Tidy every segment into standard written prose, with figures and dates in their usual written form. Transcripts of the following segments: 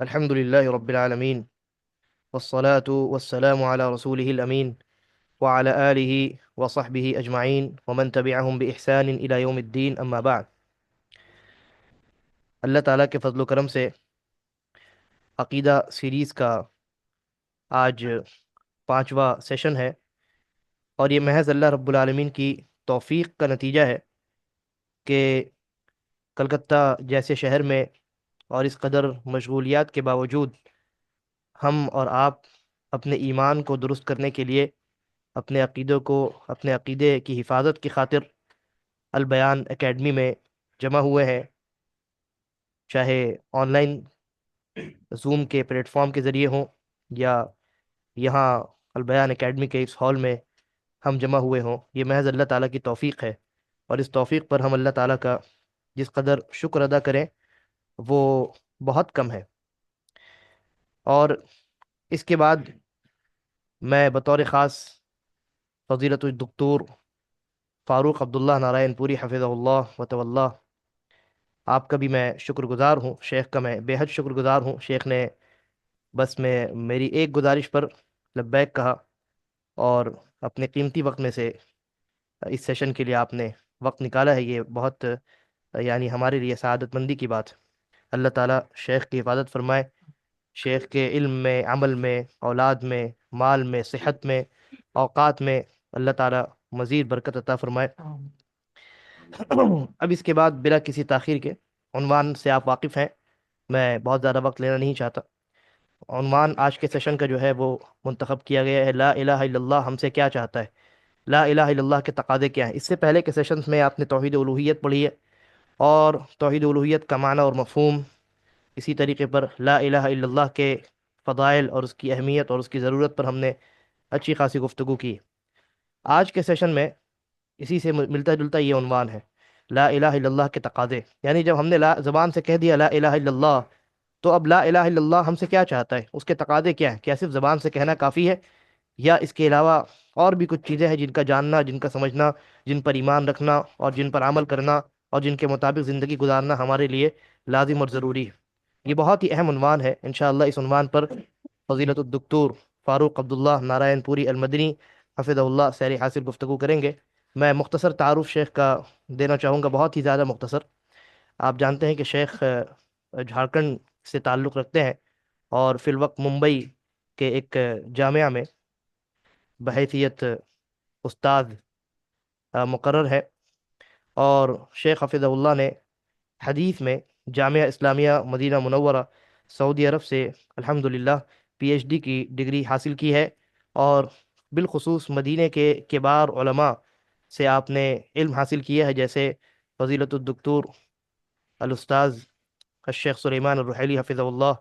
الحمد لله رب العالمين، والصلاة والسلام على رسوله الأمين وعلى آله وصحبه أجمعين ومن تبعهم بإحسان إلى يوم الدين، أما بعد۔ اللہ تعالیٰ کے فضل و کرم سے عقیدہ سیریز کا آج 5واں سیشن ہے، اور یہ محض اللہ رب العالمین کی توفیق کا نتیجہ ہے کہ کلکتہ جیسے شہر میں اور اس قدر مشغولیات کے باوجود ہم اور آپ اپنے ایمان کو درست کرنے کے لیے، اپنے عقیدے کی حفاظت کی خاطر البیان اکیڈمی میں جمع ہوئے ہیں، چاہے آن لائن زوم کے پلیٹ فارم کے ذریعے ہوں یا یہاں البیان اکیڈمی کے اس ہال میں ہم جمع ہوئے ہوں۔ یہ محض اللہ تعالیٰ کی توفیق ہے، اور اس توفیق پر ہم اللہ تعالیٰ کا جس قدر شکر ادا کریں وہ بہت کم ہے۔ اور اس کے بعد میں بطور خاص فضیلت الدکتور فاروق عبداللہ نارائن پوری حفظہ اللہ وتولہ، آپ کا بھی میں شکر گزار ہوں، شیخ کا میں بے حد شکر گزار ہوں۔ شیخ نے بس میری ایک گزارش پر لبیک کہا، اور اپنے قیمتی وقت میں سے اس سیشن کے لیے آپ نے وقت نکالا ہے۔ یہ بہت یعنی ہمارے لیے سعادت مندی کی بات۔ اللہ تعالیٰ شیخ کی حفاظت فرمائے، شیخ کے علم میں، عمل میں، اولاد میں، مال میں، صحت میں، اوقات میں اللہ تعالیٰ مزید برکت عطا فرمائے۔ اب اس کے بعد بلا کسی تاخیر کے عنوان سے آپ واقف ہیں، میں بہت زیادہ وقت لینا نہیں چاہتا۔ عنوان آج کے سیشن کا جو ہے وہ منتخب کیا گیا ہے، لا الہ الا اللہ ہم سے کیا چاہتا ہے، لا الہ الا اللہ کے تقاضے کیا ہیں۔ اس سے پہلے کے سیشنز میں آپ نے توحید الوہیت پڑھی ہے، اور توحید الوہیت کا معنی اور مفہوم، اسی طریقے پر لا الہ الا اللہ کے فضائل اور اس کی اہمیت اور اس کی ضرورت پر ہم نے اچھی خاصی گفتگو کی۔ آج کے سیشن میں اسی سے ملتا جلتا یہ عنوان ہے، لا الہ الا اللہ کے تقاضے۔ یعنی جب ہم نے زبان سے کہہ دیا لا الہ الا اللہ، تو اب لا الہ الا اللہ ہم سے کیا چاہتا ہے، اس کے تقاضے کیا ہیں؟ کیا صرف زبان سے کہنا کافی ہے، یا اس کے علاوہ اور بھی کچھ چیزیں ہیں جن کا جاننا، جن کا سمجھنا، جن پر ایمان رکھنا اور جن پر عمل کرنا اور جن کے مطابق زندگی گزارنا ہمارے لیے لازم اور ضروری ہے؟ یہ بہت ہی اہم عنوان ہے۔ انشاءاللہ اس عنوان پر فضیلت الدکتور فاروق عبداللہ نارائن پوری المدنی حفظہ اللہ سیر حاصل گفتگو کریں گے۔ میں مختصر تعارف شیخ کا دینا چاہوں گا، بہت ہی زیادہ مختصر۔ آپ جانتے ہیں کہ شیخ جھارکھنڈ سے تعلق رکھتے ہیں، اور فی الوقت ممبئی کے ایک جامعہ میں بحیثیت استاد مقرر ہے، اور شیخ حفظہ اللہ نے حدیث میں جامعہ اسلامیہ مدینہ منورہ سعودی عرب سے الحمدللہ پی ایچ ڈی کی ڈگری حاصل کی ہے، اور بالخصوص مدینہ کے کبار علماء سے آپ نے علم حاصل کیا ہے، جیسے فضیلت الدکتور الاستاذ الشیخ سلیمان الرحیلی حفظہ اللہ،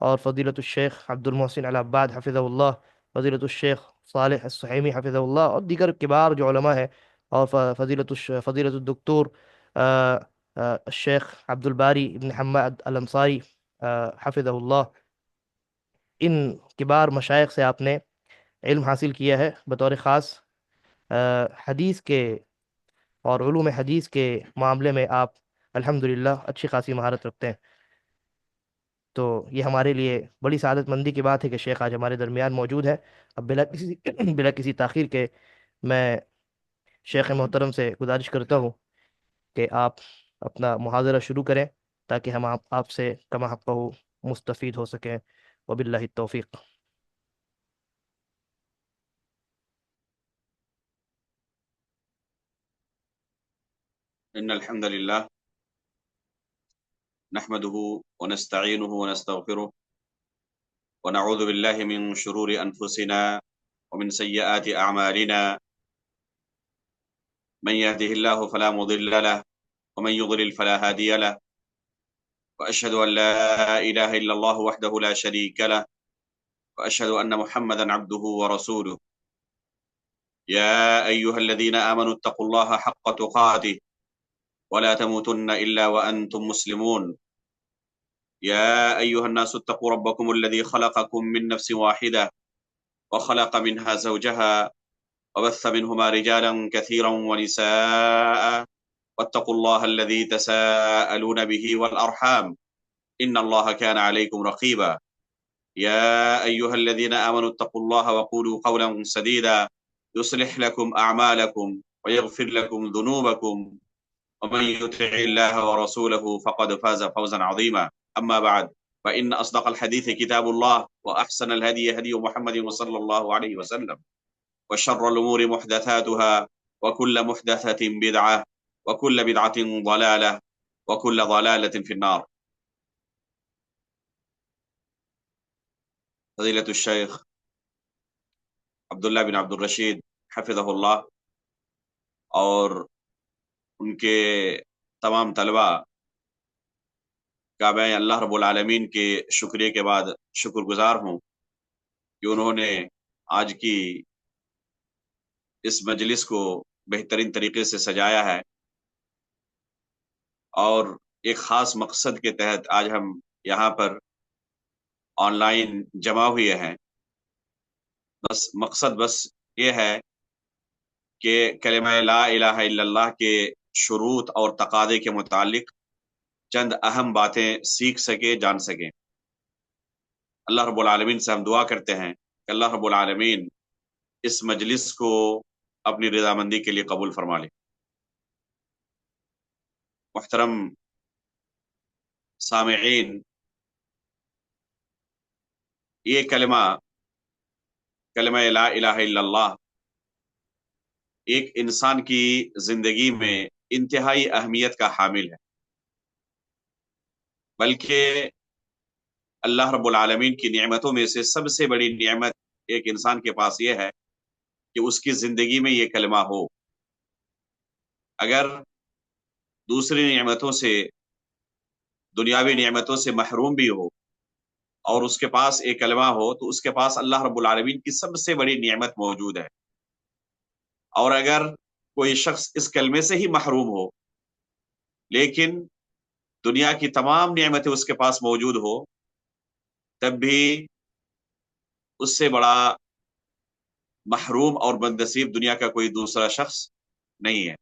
اور فضیلت الشیخ عبد المحسن العباد حفظہ اللہ، فضیلت الشیخ صالح السحیمی حفظہ اللہ، اور دیگر کبار جو علماء ہیں، اور فضیلت الدکتور الشیخ عبد الباری ابن حماد الانصاری حفظہ اللہ۔ ان کبار مشائخ سے آپ نے علم حاصل کیا ہے۔ بطور خاص حدیث کے اور علوم حدیث کے معاملے میں آپ الحمدللہ اچھی خاصی مہارت رکھتے ہیں، تو یہ ہمارے لیے بڑی سعادت مندی کی بات ہے کہ شیخ آج ہمارے درمیان موجود ہے۔ اب بلا کسی تاخیر کے میں شیخ محترم سے گزارش کرتا ہوں کہ آپ اپنا محاضرہ شروع کریں، تاکہ ہم آپ سے کما حقہ مستفید ہو سکیں، وباللہ التوفیق۔ إن الحمد لله نحمده ونستعينه ونستغفره ونعوذ بالله من شرور أنفسنا ومن سيئات أعمالنا، من يهده الله فلا مضل له ومن يضلل فلا هادي له، وأشهد أن لا إله إلا الله وحده لا شريك له، وأشهد أن محمدا عبده ورسوله. يا أيها الذين آمنوا اتقوا الله حق تقاته ولا تموتن إلا وأنتم مسلمون. يا أيها الناس اتقوا ربكم الذي خلقكم من نفس واحدة وخلق منها زوجها وبث منهما رجالا كثيرا ونساء، واتقوا الله الذي تساءلون به والأرحام إن الله كان عليكم رقيبا يا أيها الذين آمنوا اتقوا الله وقولوا قولا سديدا يصلح لكم أعمالكم ويغفر لكم ذنوبكم ومن يطع الله ورسوله فقد فاز فوزا عظيما. أما بعد، فإن أصدق الحديث كتاب الله، وأحسن الهدي هدي محمد صلى الله عليه وسلم، وشر الأمور محدثاتها، وكل محدثة بدعة، وكل بدعة ضلالة، وكل ضلالة في النار. فضيلة الشيخ عبداللہ بن عبد الرشید حفظہ اللہ اور ان کے تمام طلباء کا میں اللہ رب العالمین کے شکریہ کے بعد شکر گزار ہوں کہ انہوں نے آج کی اس مجلس کو بہترین طریقے سے سجایا ہے، اور ایک خاص مقصد کے تحت آج ہم یہاں پر آن لائن جمع ہوئے ہیں۔ مقصد یہ ہے کہ کلمہ لا الہ الا اللہ کے شروط اور تقاضے کے متعلق چند اہم باتیں سیکھ سکے، جان سکیں۔ اللہ رب العالمین سے ہم دعا کرتے ہیں کہ اللہ رب العالمین اس مجلس کو اپنی رضامندی کے لیے قبول فرما لے۔ محترم سامعین، یہ کلمہ لا الہ الا اللہ ایک انسان کی زندگی میں انتہائی اہمیت کا حامل ہے، بلکہ اللہ رب العالمین کی نعمتوں میں سے سب سے بڑی نعمت ایک انسان کے پاس یہ ہے کہ اس کی زندگی میں یہ کلمہ ہو۔ اگر دوسری نعمتوں سے، دنیاوی نعمتوں سے محروم بھی ہو اور اس کے پاس ایک کلمہ ہو، تو اس کے پاس اللہ رب العالمین کی سب سے بڑی نعمت موجود ہے۔ اور اگر کوئی شخص اس کلمے سے ہی محروم ہو لیکن دنیا کی تمام نعمتیں اس کے پاس موجود ہو، تب بھی اس سے بڑا محروم اور بدنصیب دنیا کا کوئی دوسرا شخص نہیں ہے۔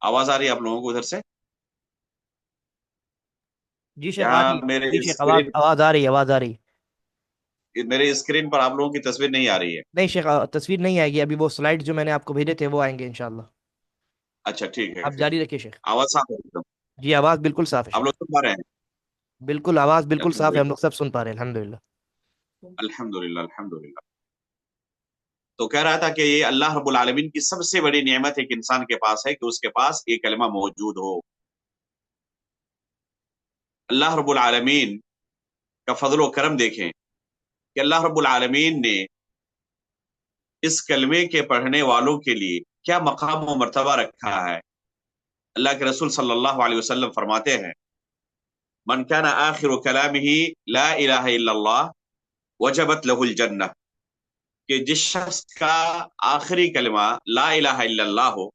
آواز آ رہی ہے آپ لوگوں کو ادھر سے؟ جی شیخ آ یہاں رہی ہے، جی شیخ آواز آواز آ رہی ہے، آواز آ رہی ہے۔ میرے اسکرین پر آپ لوگوں کی تصویر نہیں آ رہی ہے؟ نہیں شیخ، تصویر نہیں آئے گی ابھی، وہ سلائڈ جو میں نے آپ کو بھیجے تھے وہ آئیں گے انشاءاللہ۔ اچھا ٹھیک ہے، آپ پھر جاری رکھیے شیخ۔ آواز صاف ہے ایک دم؟ جی آواز بالکل صاف ہے آپ شیخ، لوگ سن پا رہے ہیں؟ بالکل آواز بالکل صاف ہے، ہم الحمدللہ لوگ سب سن پا رہے ہیں الحمدللہ۔ الحمدللہ الحمدللہ۔ تو کہہ رہا تھا کہ یہ اللہ رب العالمین کی سب سے بڑی نعمت ایک انسان کے پاس ہے کہ اس کے پاس یہ کلمہ موجود ہو۔ اللہ رب العالمین کا فضل و کرم دیکھیں کہ اللہ رب العالمین نے اس کلمے کے پڑھنے والوں کے لیے کیا مقام و مرتبہ رکھا ہے۔ اللہ کے رسول صلی اللہ علیہ وسلم فرماتے ہیں، من کان آخر کلامہ لا الہ الا اللہ وجبت لہ الجنہ، کہ جس شخص کا آخری کلمہ لا الہ الا اللہ ہو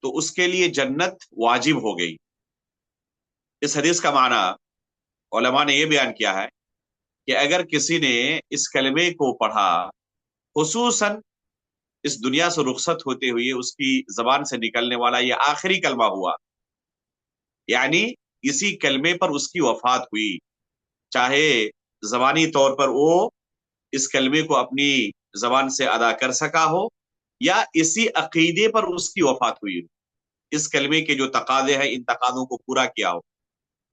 تو اس کے لیے جنت واجب ہو گئی۔ اس حدیث کا معنی علماء نے یہ بیان کیا ہے کہ اگر کسی نے اس کلمے کو پڑھا، خصوصاً اس دنیا سے رخصت ہوتے ہوئے اس کی زبان سے نکلنے والا یہ آخری کلمہ ہوا، یعنی اسی کلمے پر اس کی وفات ہوئی، چاہے زبانی طور پر وہ اس کلمے کو اپنی زبان سے ادا کر سکا ہو یا اسی عقیدے پر اس کی وفات ہوئی ہو، اس کلمے کے جو تقاضے ہیں ان تقاضوں کو پورا کیا ہو،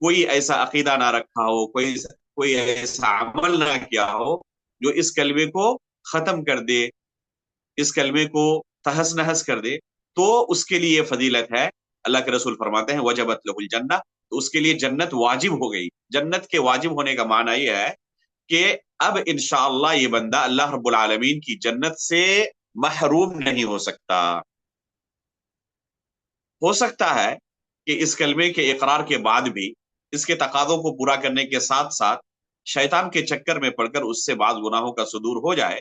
کوئی ایسا عقیدہ نہ رکھا ہو، کوئی ایسا عمل نہ کیا ہو جو اس کلمے کو ختم کر دے، اس کلمے کو تہس نہس کر دے، تو اس کے لیے یہ فضیلت ہے۔ اللہ کے رسول فرماتے ہیں وجبت لہ الجنہ، تو اس کے لیے جنت واجب ہو گئی۔ جنت کے واجب ہونے کا معنی یہ ہے کہ اب انشاءاللہ یہ بندہ اللہ رب العالمین کی جنت سے محروم نہیں ہو سکتا۔ ہو سکتا ہے کہ اس کلمے کے اقرار کے بعد بھی اس کے تقاضوں کو پورا کرنے کے ساتھ ساتھ شیطان کے چکر میں پڑ کر اس سے بعض گناہوں کا صدور ہو جائے،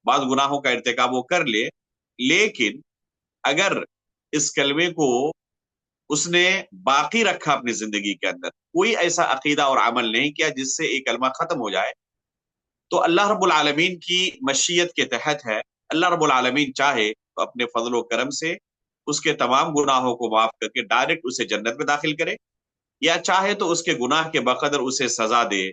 بعض گناہوں کا ارتکاب وہ کر لے، لیکن اگر اس کلمے کو اس نے باقی رکھا اپنی زندگی کے اندر، کوئی ایسا عقیدہ اور عمل نہیں کیا جس سے ایک کلمہ ختم ہو جائے، تو اللہ رب العالمین کی مشیت کے تحت ہے، اللہ رب العالمین چاہے تو اپنے فضل و کرم سے اس کے تمام گناہوں کو معاف کر کے ڈائریکٹ اسے جنت میں داخل کرے، یا چاہے تو اس کے گناہ کے بقدر اسے سزا دے،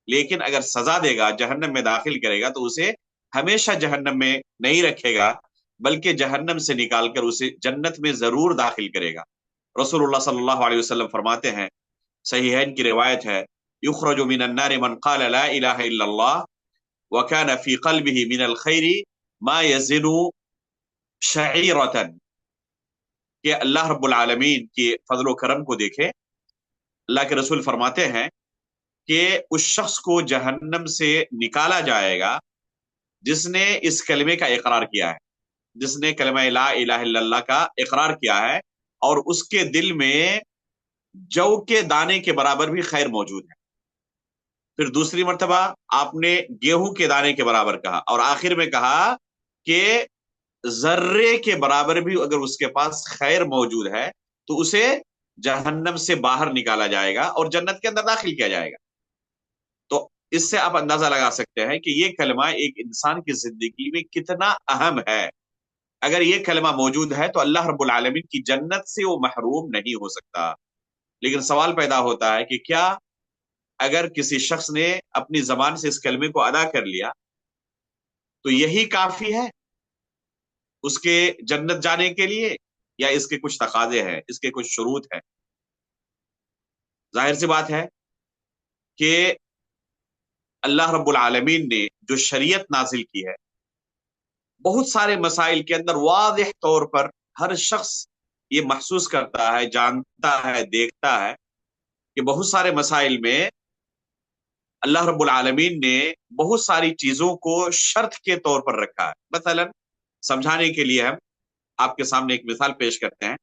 لیکن اگر سزا دے گا، جہنم میں داخل کرے گا، تو اسے ہمیشہ جہنم میں نہیں رکھے گا، بلکہ جہنم سے نکال کر اسے جنت میں ضرور داخل کرے گا۔ رسول اللہ صلی اللہ علیہ وسلم فرماتے ہیں، صحیحین کی روایت ہے، یخرج من النار من قال لا الہ الا اللہ وکان فی قلبہ من الخیر ما یزن شعیرۃ، کہ اللہ رب العالمین کے فضل و کرم کو دیکھے۔ اللہ کے رسول فرماتے ہیں کہ اس شخص کو جہنم سے نکالا جائے گا جس نے اس کلمے کا اقرار کیا ہے، جس نے کلمہ لا الہ الا اللہ کا اقرار کیا ہے، اور اس کے دل میں جو کے دانے کے برابر بھی خیر موجود ہے۔ پھر دوسری مرتبہ آپ نے گیہوں کے دانے کے برابر کہا، اور آخر میں کہا کہ ذرے کے برابر بھی اگر اس کے پاس خیر موجود ہے تو اسے جہنم سے باہر نکالا جائے گا اور جنت کے اندر داخل کیا جائے گا۔ تو اس سے آپ اندازہ لگا سکتے ہیں کہ یہ کلمہ ایک انسان کی زندگی میں کتنا اہم ہے۔ اگر یہ کلمہ موجود ہے تو اللہ رب العالمین کی جنت سے وہ محروم نہیں ہو سکتا۔ لیکن سوال پیدا ہوتا ہے کہ کیا اگر کسی شخص نے اپنی زبان سے اس کلمے کو ادا کر لیا تو یہی کافی ہے اس کے جنت جانے کے لیے، یا اس کے کچھ تقاضے ہیں، اس کے کچھ شروط ہیں؟ ظاہر سی بات ہے کہ اللہ رب العالمین نے جو شریعت نازل کی ہے، بہت سارے مسائل کے اندر واضح طور پر ہر شخص یہ محسوس کرتا ہے، جانتا ہے، دیکھتا ہے کہ بہت سارے مسائل میں اللہ رب العالمین نے بہت ساری چیزوں کو شرط کے طور پر رکھا ہے۔ مثلا سمجھانے کے لیے ہم آپ کے سامنے ایک مثال پیش کرتے ہیں،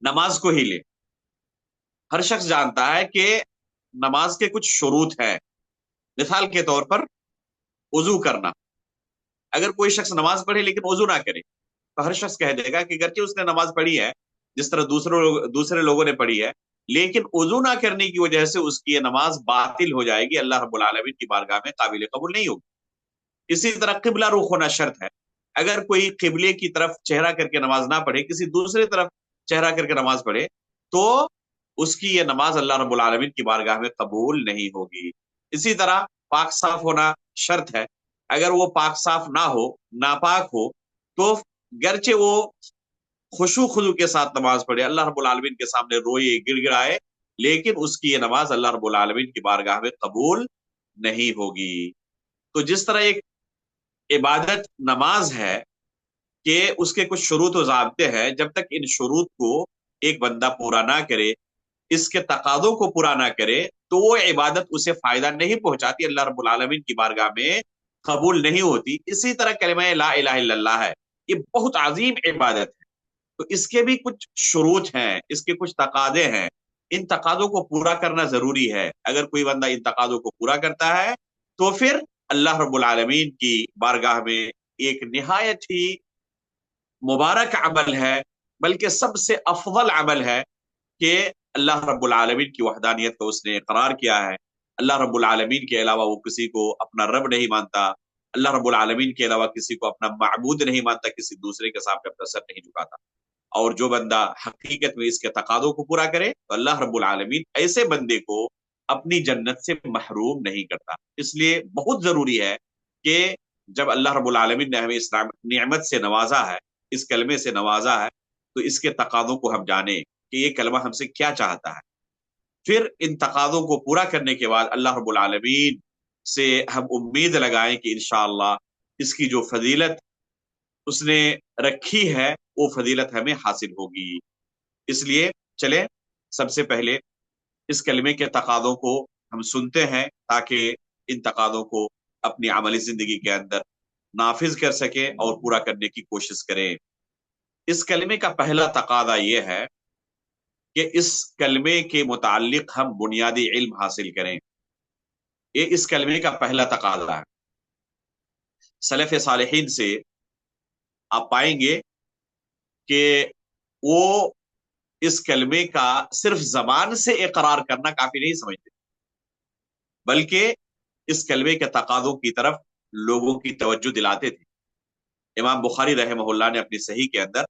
نماز کو ہی لیں۔ ہر شخص جانتا ہے کہ نماز کے کچھ شروط ہیں۔ مثال کے طور پر وضو کرنا، اگر کوئی شخص نماز پڑھے لیکن وضو نہ کرے تو ہر شخص کہہ دے گا کہ گرچہ اس نے نماز پڑھی ہے جس طرح دوسرے لوگوں نے پڑھی ہے، لیکن وضو نہ کرنے کی وجہ سے اس کی یہ نماز باطل ہو جائے گی، اللہ رب العالمین کی بارگاہ میں قابل قبول نہیں ہوگی۔ اسی طرح قبلہ رخ ہونا شرط ہے، اگر کوئی قبلے کی طرف چہرہ کر کے نماز نہ پڑھے، کسی دوسرے طرف چہرہ کر کے نماز پڑھے، تو اس کی یہ نماز اللہ رب العالمین کی بارگاہ میں قبول نہیں ہوگی۔ اسی طرح پاک صاف ہونا شرط ہے، اگر وہ پاک صاف نہ ہو، ناپاک ہو، تو گرچہ وہ خشوع خضوع کے ساتھ نماز پڑھے، اللہ رب العالمین کے سامنے روئے گڑ گڑائے، لیکن اس کی یہ نماز اللہ رب العالمین کی بارگاہ میں قبول نہیں ہوگی۔ تو جس طرح ایک عبادت نماز ہے کہ اس کے کچھ شروط و ضابطے ہیں، جب تک ان شروط کو ایک بندہ پورا نہ کرے، اس کے تقاضوں کو پورا نہ کرے، تو وہ عبادت اسے فائدہ نہیں پہنچاتی، اللہ رب العالمین کی بارگاہ میں قبول نہیں ہوتی۔ اسی طرح کلمہ لا الہ الا اللہ ہے، یہ بہت عظیم عبادت ہے، تو اس کے بھی کچھ شروط ہیں، اس کے کچھ تقاضے ہیں، ان تقاضوں کو پورا کرنا ضروری ہے۔ اگر کوئی بندہ ان تقاضوں کو پورا کرتا ہے تو پھر اللہ رب العالمین کی بارگاہ میں ایک نہایت ہی مبارک عمل ہے، بلکہ سب سے افضل عمل ہے کہ اللہ رب العالمین کی وحدانیت کو اس نے اقرار کیا ہے۔ اللہ رب العالمین کے علاوہ وہ کسی کو اپنا رب نہیں مانتا، اللہ رب العالمین کے علاوہ کسی کو اپنا معبود نہیں مانتا، کسی دوسرے کے سامنے اپنا سر نہیں جھکاتا۔ اور جو بندہ حقیقت میں اس کے تقاضوں کو پورا کرے تو اللہ رب العالمین ایسے بندے کو اپنی جنت سے محروم نہیں کرتا۔ اس لیے بہت ضروری ہے کہ جب اللہ رب العالمین نے ہمیں اس نعمت سے نوازا ہے، اس کلمے سے نوازا ہے، تو اس کے تقاضوں کو ہم جانیں کہ یہ کلمہ ہم سے کیا چاہتا ہے۔ پھر ان تقاضوں کو پورا کرنے کے بعد اللہ رب العالمین سے ہم امید لگائیں کہ انشاءاللہ اس کی جو فضیلت اس نے رکھی ہے وہ فضیلت ہمیں حاصل ہوگی۔ اس لیے چلیں سب سے پہلے اس کلمے کے تقاضوں کو ہم سنتے ہیں تاکہ ان تقاضوں کو اپنی عملی زندگی کے اندر نافذ کر سکیں اور پورا کرنے کی کوشش کریں۔ اس کلمے کا پہلا تقاضا یہ ہے کہ اس کلمے کے متعلق ہم بنیادی علم حاصل کریں، یہ اس کلمے کا پہلا تقاضا ہے۔ سلف صالحین سے آپ پائیں گے کہ وہ اس کلمے کا صرف زبان سے اقرار کرنا کافی نہیں سمجھتے، بلکہ اس کلمے کے تقاضوں کی طرف لوگوں کی توجہ دلاتے تھے۔ امام بخاری رحمہ اللہ نے اپنی صحیح کے اندر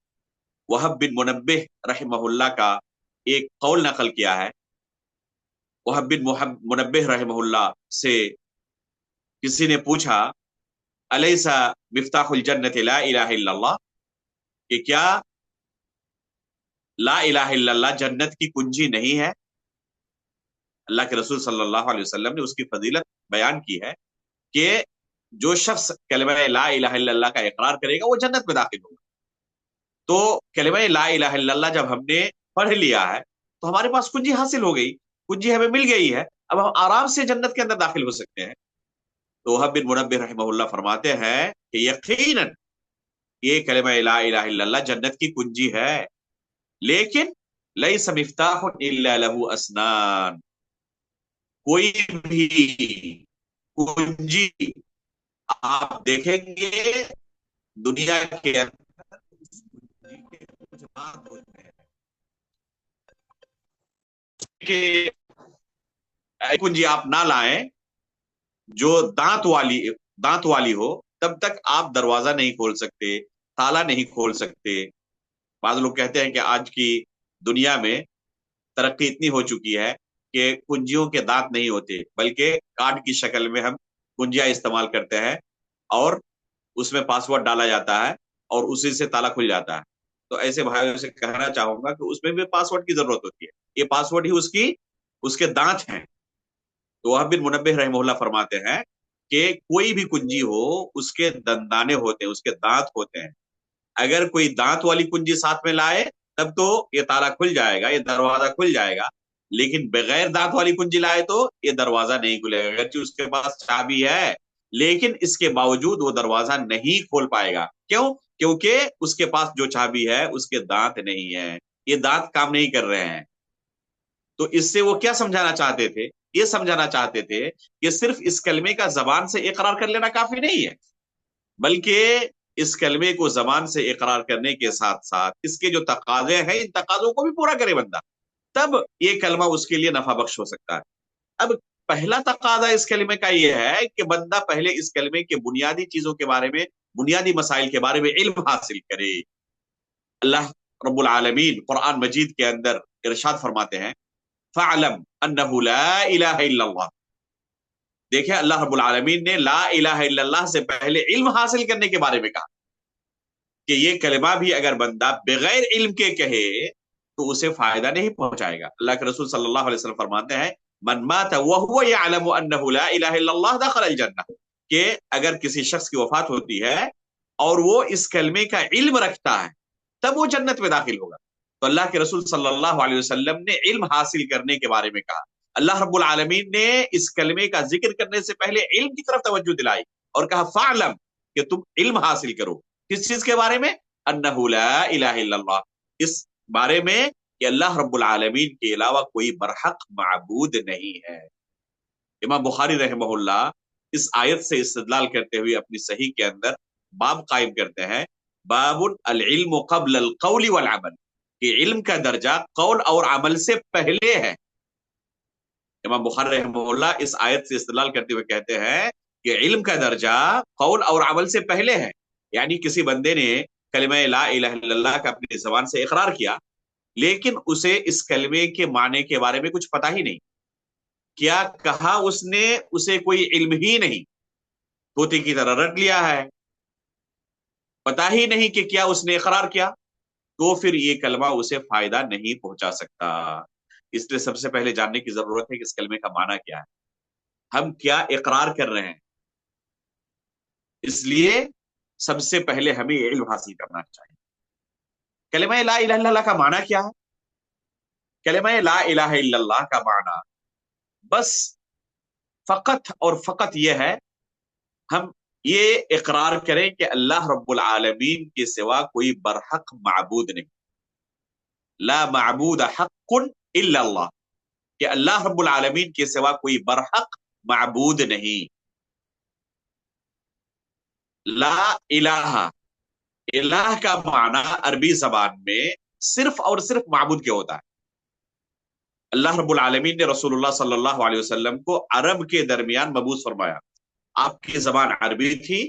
وہب بن منبہ رحمہ اللہ کا ایک قول نقل کیا ہے، وہب بن منبہ رحمہ اللہ سے کسی نے پوچھا الیسا مفتاح الجنت لا الہ الا اللہ، کہ کیا لا الہ الا اللہ جنت کی کنجی نہیں ہے؟ اللہ کے رسول صلی اللہ علیہ وسلم نے اس کی فضیلت بیان کی ہے کہ جو شخص کلمہ لا الہ الا اللہ کا اقرار کرے گا وہ جنت میں داخل ہوگا۔ تو کلمہ لا الہ الا اللہ جب ہم نے پڑھ لیا ہے تو ہمارے پاس کنجی حاصل ہو گئی، کنجی ہمیں مل گئی ہے، اب ہم آرام سے جنت کے اندر داخل ہو سکتے ہیں۔ تو وہب بن منبہ رحمہ اللہ فرماتے ہیں کہ یقیناً یہ کلمہ لا الہ الا اللہ جنت کی کنجی ہے، لیکن لیس مفتاح الا له اسنان، کوئی بھی کنجی آپ دیکھیں گے دنیا کے اندر کچھ بات ہوتے ہیں کہ کنجی آپ نہ لائیں جو دانت والی ہو، تب تک آپ دروازہ نہیں کھول سکتے، تالا نہیں کھول سکتے۔ بعض لوگ کہتے ہیں کہ آج کی دنیا میں ترقی اتنی ہو چکی ہے کہ کنجیوں کے دانت نہیں ہوتے، بلکہ کارڈ کی شکل میں ہم کنجیاں استعمال کرتے ہیں اور اس میں پاسورڈ ڈالا جاتا ہے اور اسی سے تالا کھل جاتا ہے۔ تو ایسے بھائیوں سے کہنا چاہوں گا کہ اس میں بھی پاسورڈ کی ضرورت ہوتی ہے، یہ پاسورڈ ہی اس کے دانت ہیں۔ تو وہب بن منبہ رحمہ اللہ فرماتے ہیں کہ کوئی بھی کنجی ہو اس کے دندانے ہوتے ہیں، اس کے دانت ہوتے ہیں، اگر کوئی دانت والی کنجی ساتھ میں لائے تب تو یہ تالا کھل جائے گا، یہ دروازہ کھل جائے گا، لیکن بغیر دانت والی کنجی لائے تو یہ دروازہ نہیں کھلے گا، اگرچہ اس کے پاس چابی ہے لیکن اس کے باوجود وہ دروازہ نہیں کھول پائے گا۔ کیوں؟ کیونکہ اس کے پاس جو چابی ہے اس کے دانت نہیں ہے، یہ دانت کام نہیں کر رہے ہیں۔ تو اس سے وہ کیا سمجھانا چاہتے تھے؟ یہ سمجھانا چاہتے تھے کہ صرف اس کلمے کا زبان سے اقرار کر لینا کافی نہیں ہے، بلکہ اس کلمے کو زبان سے اقرار کرنے کے ساتھ ساتھ اس کے جو تقاضے ہیں ان تقاضوں کو بھی پورا کرے بندہ، تب یہ کلمہ اس کے لیے نفع بخش ہو سکتا ہے۔ اب پہلا تقاضا اس کلمے کا یہ ہے کہ بندہ پہلے اس کلمے کے بنیادی چیزوں کے بارے میں، بنیادی مسائل کے بارے میں علم حاصل کرے۔ اللہ رب العالمین قرآن مجید کے اندر ارشاد فرماتے ہیں فَعْلَمْ أَنَّهُ لَا إِلَهَ إِلَّا اللَّهُ، دیکھیں اللہ رب العالمین نے لا الہ الا اللہ سے پہلے علم حاصل کرنے کے بارے میں کہا کہ یہ کلمہ بھی اگر بندہ بغیر علم کے کہے تو اسے فائدہ نہیں پہنچائے گا۔ اللہ کے رسول صلی اللہ علیہ وسلم فرماتے ہیں من مات وهو يعلم انه لا الہ الا اللہ دخل الجنہ، کہ اگر کسی شخص کی وفات ہوتی ہے اور وہ اس کلمے کا علم رکھتا ہے تب وہ جنت میں داخل ہوگا۔ تو اللہ کے رسول صلی اللہ علیہ وسلم نے علم حاصل کرنے کے بارے میں کہا، اللہ رب العالمین نے اس کلمے کا ذکر کرنے سے پہلے علم کی طرف توجہ دلائی اور کہا فَعْلَمْ، کہ تم علم حاصل کرو، کس چیز کے بارے میں؟ انہ لا الہ الا اللہ، اس بارے میں کہ اللہ رب العالمین کے علاوہ کوئی برحق معبود نہیں ہے۔ امام بخاری رحمہ اللہ اس آیت سے استدلال کرتے ہوئے اپنی صحیح کے اندر باب قائم کرتے ہیں، باب العلم قبل القول والعمل، کہ علم کا درجہ قول اور عمل سے پہلے ہے۔ امام بخاری رحمہ اللہ اس آیت سے استدلال کرتے ہوئے کہتے ہیں کہ علم کا درجہ قول اور عمل سے پہلے ہے، یعنی کسی بندے نے کلمہ لا الہ الا اللہ کا اپنی زبان سے اقرار کیا لیکن اسے اس کلمے کے معنی کے بارے میں کچھ پتہ ہی نہیں، کیا کہا اس نے اسے کوئی علم ہی نہیں، طوطی کی طرح رٹ لیا ہے، پتہ ہی نہیں کہ کیا اس نے اقرار کیا، تو پھر یہ کلمہ اسے فائدہ نہیں پہنچا سکتا۔ اس لیے سب سے پہلے جاننے کی ضرورت ہے کہ اس کلمے کا معنی کیا ہے، ہم کیا اقرار کر رہے ہیں۔ اس لیے سب سے پہلے ہمیں علم حاصل کرنا چاہیے۔ کلمہ لا الہ الا اللہ کا معنی کیا ہے؟ کلمہ لا الہ الا اللہ کا معنی بس فقط اور فقط یہ ہے ہم یہ اقرار کریں کہ اللہ رب العالمین کے سوا کوئی برحق معبود نہیں، لا معبود حق الا اللہ، کہ اللہ رب العالمین کے سوا کوئی برحق معبود نہیں۔ لا الہ، الہ کا معنی عربی زبان میں صرف اور صرف معبود کے ہوتا ہے۔ اللہ رب العالمین نے رسول اللہ صلی اللہ علیہ وسلم کو عرب کے درمیان مبعوث فرمایا، آپ کی زبان عربی تھی،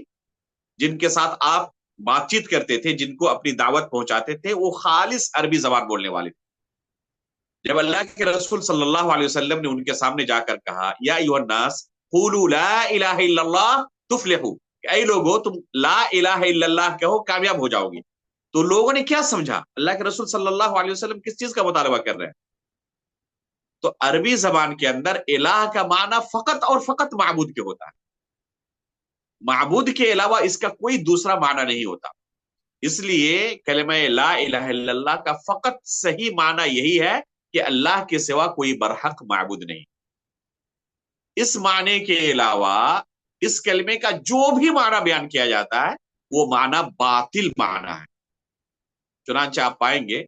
جن کے ساتھ آپ بات چیت کرتے تھے، جن کو اپنی دعوت پہنچاتے تھے، وہ خالص عربی زبان بولنے والے تھے۔ جب اللہ کے رسول صلی اللہ علیہ وسلم نے ان کے سامنے جا کر کہا یا ایھا الناس قولوا لا الہ الا اللہ تفلحوا، کہ اے لوگو تم لا الہ الا اللہ کہو کامیاب ہو جاؤ گے، تو لوگوں نے کیا سمجھا اللہ کے رسول صلی اللہ علیہ وسلم کس چیز کا مطالبہ کر رہے ہیں؟ تو عربی زبان کے اندر الہ کا معنی فقط اور فقط معبود کے ہوتا ہے، معبود کے علاوہ اس کا کوئی دوسرا معنی نہیں ہوتا۔ اس لیے کلمہ لا الہ الا اللہ کا فقط صحیح معنی یہی ہے کہ اللہ کے سوا کوئی برحق معبود نہیں۔ اس معنی کے علاوہ اس کلمے کا جو بھی معنی بیان کیا جاتا ہے وہ معنی باطل معنی ہے۔ چنانچہ آپ پائیں گے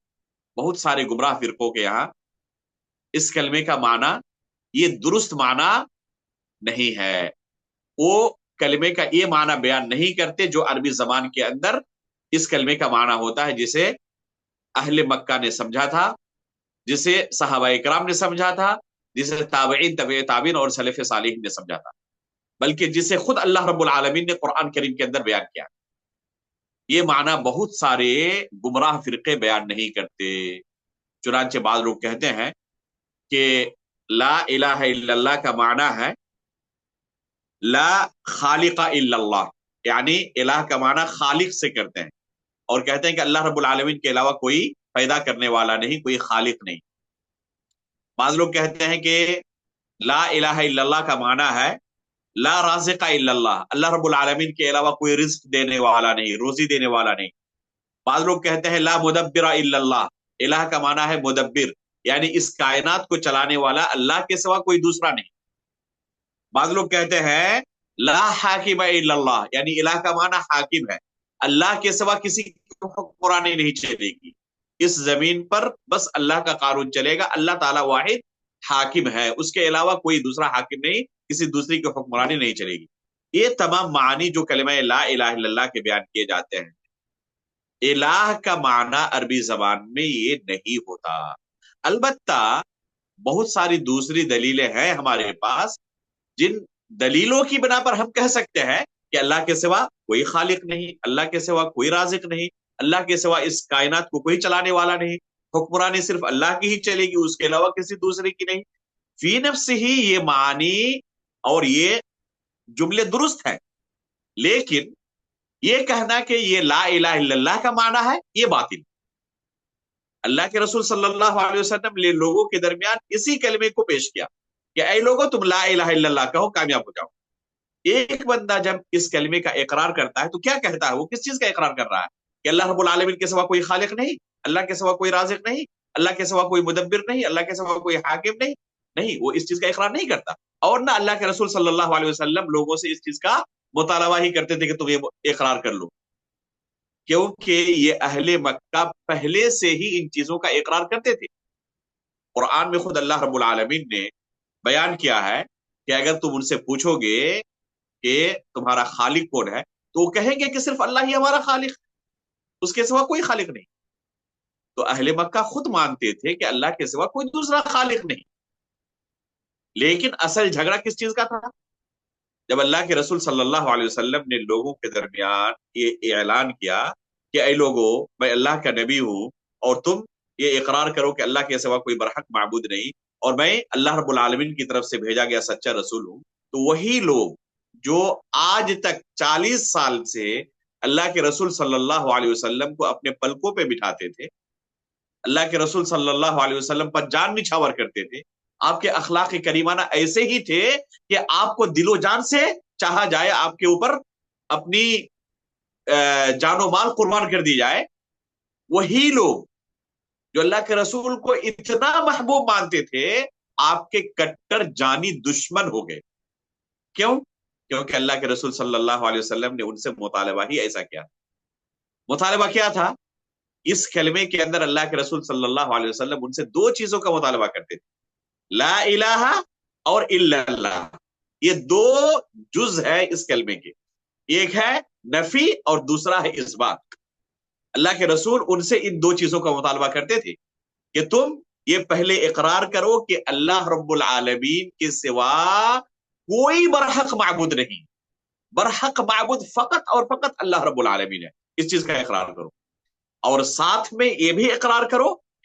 بہت سارے گمراہ فرقوں کے یہاں اس کلمے کا معنی یہ درست معنی نہیں ہے، وہ کلمے کا یہ معنی بیان نہیں کرتے جو عربی زبان کے اندر اس کلمے کا معنی ہوتا ہے، جسے اہل مکہ نے سمجھا تھا، جسے صحابہ کرام نے سمجھا تھا، جسے تابعین تبع تابعین اور سلف صالحین نے سمجھا تھا، بلکہ جسے خود اللہ رب العالمین نے قرآن کریم کے اندر بیان کیا۔ یہ معنی بہت سارے گمراہ فرقے بیان نہیں کرتے۔ چنانچہ بعض لوگ کہتے ہیں کہ لا الہ الا اللہ کا معنی ہے لا خالق الا اللہ، یعنی الہ کا معنی خالق سے کرتے ہیں، اور کہتے ہیں کہ اللہ رب العالمین کے علاوہ کوئی پیدا کرنے والا نہیں، کوئی خالق نہیں۔ بعض لوگ کہتے ہیں کہ لا الہ الا اللہ کا معنی ہے لا رازق الا اللہ، اللہ رب العالمین کے علاوہ کوئی رزق دینے والا نہیں، روزی دینے والا نہیں۔ بعض لوگ کہتے ہیں لا مدبر الا اللہ، الہ کا معنی ہے مدبر، یعنی اس کائنات کو چلانے والا اللہ کے سوا کوئی دوسرا نہیں۔ بعض لوگ کہتے ہیں لا حاکم الا اللہ، یعنی الہ کا معنی حاکم ہے، اللہ کے سوا کسی کی حکمرانی نہیں چلے گی، اس زمین پر بس اللہ کا قانون چلے گا، اللہ تعالیٰ واحد حاکم ہے، اس کے علاوہ کوئی دوسرا حاکم نہیں، کسی دوسری کی حکمرانی نہیں چلے گی۔ یہ تمام معنی جو کلمہ لا الہ الا اللہ کے بیان کیے جاتے ہیں، الہ کا معنی عربی زبان میں یہ نہیں ہوتا۔ البتہ بہت ساری دوسری دلیلیں ہیں ہمارے پاس، جن دلیلوں کی بنا پر ہم کہہ سکتے ہیں کہ اللہ کے سوا کوئی خالق نہیں، اللہ کے سوا کوئی رازق نہیں، اللہ کے سوا اس کائنات کو کوئی چلانے والا نہیں، حکمرانی صرف اللہ کی ہی چلے گی، اس کے علاوہ کسی دوسرے کی نہیں۔ فی نفس ہی یہ معنی اور یہ جملے درست ہیں، لیکن یہ کہنا کہ یہ لا الہ الا اللہ کا معنی ہے یہ باطل۔ اللہ کے رسول صلی اللہ علیہ وسلم نے لوگوں کے درمیان اسی کلمے کو پیش کیا کہ اے لوگوں تم لا الہ الا اللہ کہو کامیاب ہو جاؤ۔ ایک بندہ جب اس کلمے کا اقرار کرتا ہے تو کیا کہتا ہے؟ وہ کس چیز کا اقرار کر رہا ہے؟ کہ اللہ رب العالمین کے سوا کوئی خالق نہیں، اللہ کے سوا کوئی رازق نہیں، اللہ کے سوا کوئی مدبر نہیں، اللہ کے سوا کوئی حاکم نہیں، نہیں، وہ اس چیز کا اقرار نہیں کرتا۔ اور نہ اللہ کے رسول صلی اللہ علیہ وسلم لوگوں سے اس چیز کا مطالبہ ہی کرتے تھے کہ تم یہ اقرار کر لو، کیونکہ یہ اہل مکہ پہلے سے ہی ان چیزوں کا اقرار کرتے تھے۔ قرآن میں خود اللہ رب العالمین نے بیان کیا ہے کہ اگر تم ان سے پوچھو گے کہ تمہارا خالق کون ہے تو وہ کہیں گے کہ صرف اللہ ہی ہمارا خالق، اس کے سوا کوئی خالق نہیں۔ تو اہل مکہ خود مانتے تھے کہ اللہ کے سوا کوئی دوسرا خالق نہیں، لیکن اصل جھگڑا کس چیز کا تھا؟ جب اللہ کے رسول صلی اللہ علیہ وسلم نے لوگوں کے درمیان یہ اعلان کیا کہ اے لوگو میں اللہ کا نبی ہوں اور تم یہ اقرار کرو کہ اللہ کے سوا کوئی برحق معبود نہیں اور میں اللہ رب العالمین کی طرف سے بھیجا گیا سچا رسول ہوں، تو وہی لوگ جو آج تک 40 سال سے اللہ کے رسول صلی اللہ علیہ وسلم کو اپنے پلکوں پہ بٹھاتے تھے، اللہ کے رسول صلی اللہ علیہ وسلم پر جان نچھاور کرتے تھے، آپ کے اخلاق کریمانہ ایسے ہی تھے کہ آپ کو دل و جان سے چاہا جائے، آپ کے اوپر اپنی جان و مال قربان کر دی جائے، وہی لوگ جو اللہ کے رسول کو اتنا محبوب مانتے تھے آپ کے کٹر جانی دشمن ہو گئے۔ کیوں؟ کیونکہ اللہ کے رسول صلی اللہ علیہ وسلم نے ان سے مطالبہ ہی ایسا کیا۔ مطالبہ کیا تھا؟ اس کلمے کے اندر اللہ کے رسول صلی اللہ علیہ وسلم ان سے 2 چیزوں کا مطالبہ کرتے تھے، لا الہ اور الا اللہ۔ یہ 2 جز ہے اس کلمے کے، ایک ہے نفی اور دوسرا ہے اثبات۔ اللہ کے رسول ان سے ان 2 چیزوں کا مطالبہ کرتے تھے کہ تم یہ پہلے اقرار کرو کہ اللہ رب العالمین کے سوا کوئی برحق معبود نہیں، برحق معبود فقط اور فقط اللہ رب العالمین ہے، اس چیز کا اقرار کرو، اور ساتھ میں یہ بھی اقرار کرو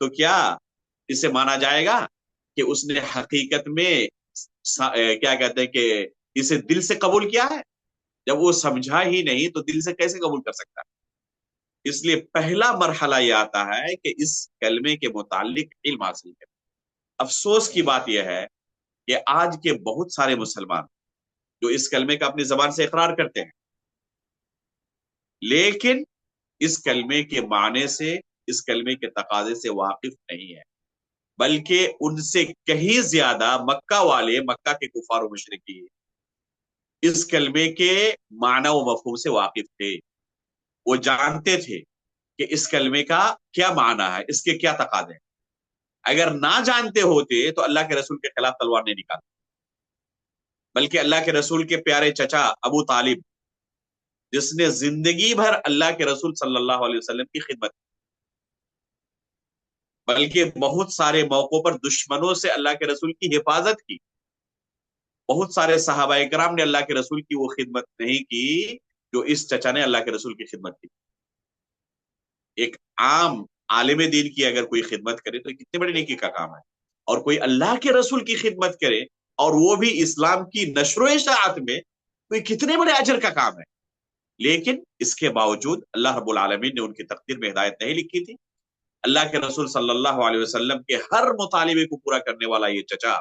تو کیا اسے مانا جائے گا کہ اس نے حقیقت میں کیا کہتے ہیں کہ اسے دل سے قبول کیا ہے؟ جب وہ سمجھا ہی نہیں تو دل سے کیسے قبول کر سکتا ہے؟ اس لیے پہلا مرحلہ یہ آتا ہے کہ اس کلمے کے متعلق علم حاصل کرے۔ افسوس کی بات یہ ہے کہ آج کے بہت سارے مسلمان جو اس کلمے کا اپنی زبان سے اقرار کرتے ہیں، لیکن اس کلمے کے معنی سے، اس کلمے کے تقاضے سے واقف نہیں ہے، بلکہ ان سے کہیں زیادہ مکہ والے، مکہ کے کفار و مشرکین اس کلمے کے معنی و مفہوم سے واقف تھے۔ وہ جانتے تھے کہ اس کلمے کا کیا معنی ہے، اس کے کیا تقاضے ہیں۔ اگر نہ جانتے ہوتے تو اللہ کے رسول کے خلاف تلوار نہیں نکالتے، بلکہ اللہ کے رسول کے پیارے چچا ابو طالب، جس نے زندگی بھر اللہ کے رسول صلی اللہ علیہ وسلم کی خدمت، بلکہ بہت سارے موقعوں پر دشمنوں سے اللہ کے رسول کی حفاظت کی، بہت سارے صحابہ کرام نے اللہ کے رسول کی وہ خدمت نہیں کی جو اس چچا نے اللہ کے رسول کی خدمت کی۔ ایک عام عالم دین کی اگر کوئی خدمت کرے تو کتنے بڑے نیکی کا کام ہے، اور کوئی اللہ کے رسول کی خدمت کرے اور وہ بھی اسلام کی نشر و اشاعت میں، تو یہ کتنے بڑے اجر کا کام ہے۔ لیکن اس کے باوجود اللہ رب العالمین نے ان کی تقدیر میں ہدایت نہیں لکھی تھی۔ اللہ کے رسول صلی اللہ علیہ وسلم کے ہر مطالبے کو پورا کرنے والا یہ چچا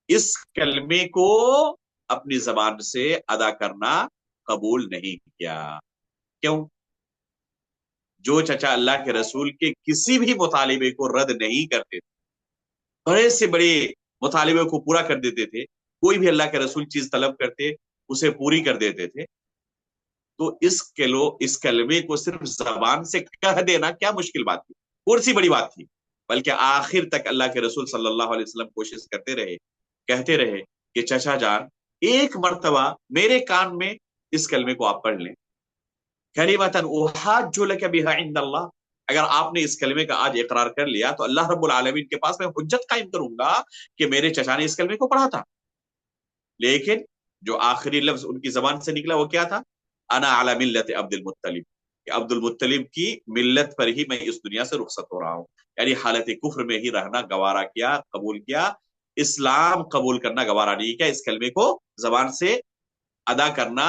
اس کلمے کو اپنی زبان سے ادا کرنا قبول نہیں کیا۔ کیوں؟ جو چچا اللہ کے رسول کے کسی بھی مطالبے کو رد نہیں کرتے تھے، بڑے سے بڑے مطالبے کو پورا کر دیتے تھے، کوئی بھی اللہ کے رسول چیز طلب کرتے اسے پوری کر دیتے تھے، تو اس کلمے کو صرف زبان سے کہہ دینا کیا مشکل بات تھی، کون سی بڑی بات تھی؟ بلکہ آخر تک اللہ کے رسول صلی اللہ علیہ وسلم کوشش کرتے رہے، کہتے رہے کہ چچا جان ایک مرتبہ میرے کان میں اس کلمے کو آپ پڑھ لیں، کلمۃ احاج لک بها عند اللہ، اگر آپ نے اس کلمے کا آج اقرار کر لیا تو اللہ رب العالمین کے پاس میں حجت قائم کروں گا کہ میرے چچا نے اس کلمے کو پڑھا تھا۔ لیکن جو آخری لفظ ان کی زبان سے نکلا وہ کیا تھا؟ انا علی ملت عبد المطلب، کہ عبد المطلب کی ملت پر ہی میں اس دنیا سے رخصت ہو رہا ہوں، یعنی حالت کفر میں ہی رہنا گوارا کیا، قبول کیا، اسلام قبول کرنا گوارا نہیں کیا، اس کلمے کو زبان سے ادا کرنا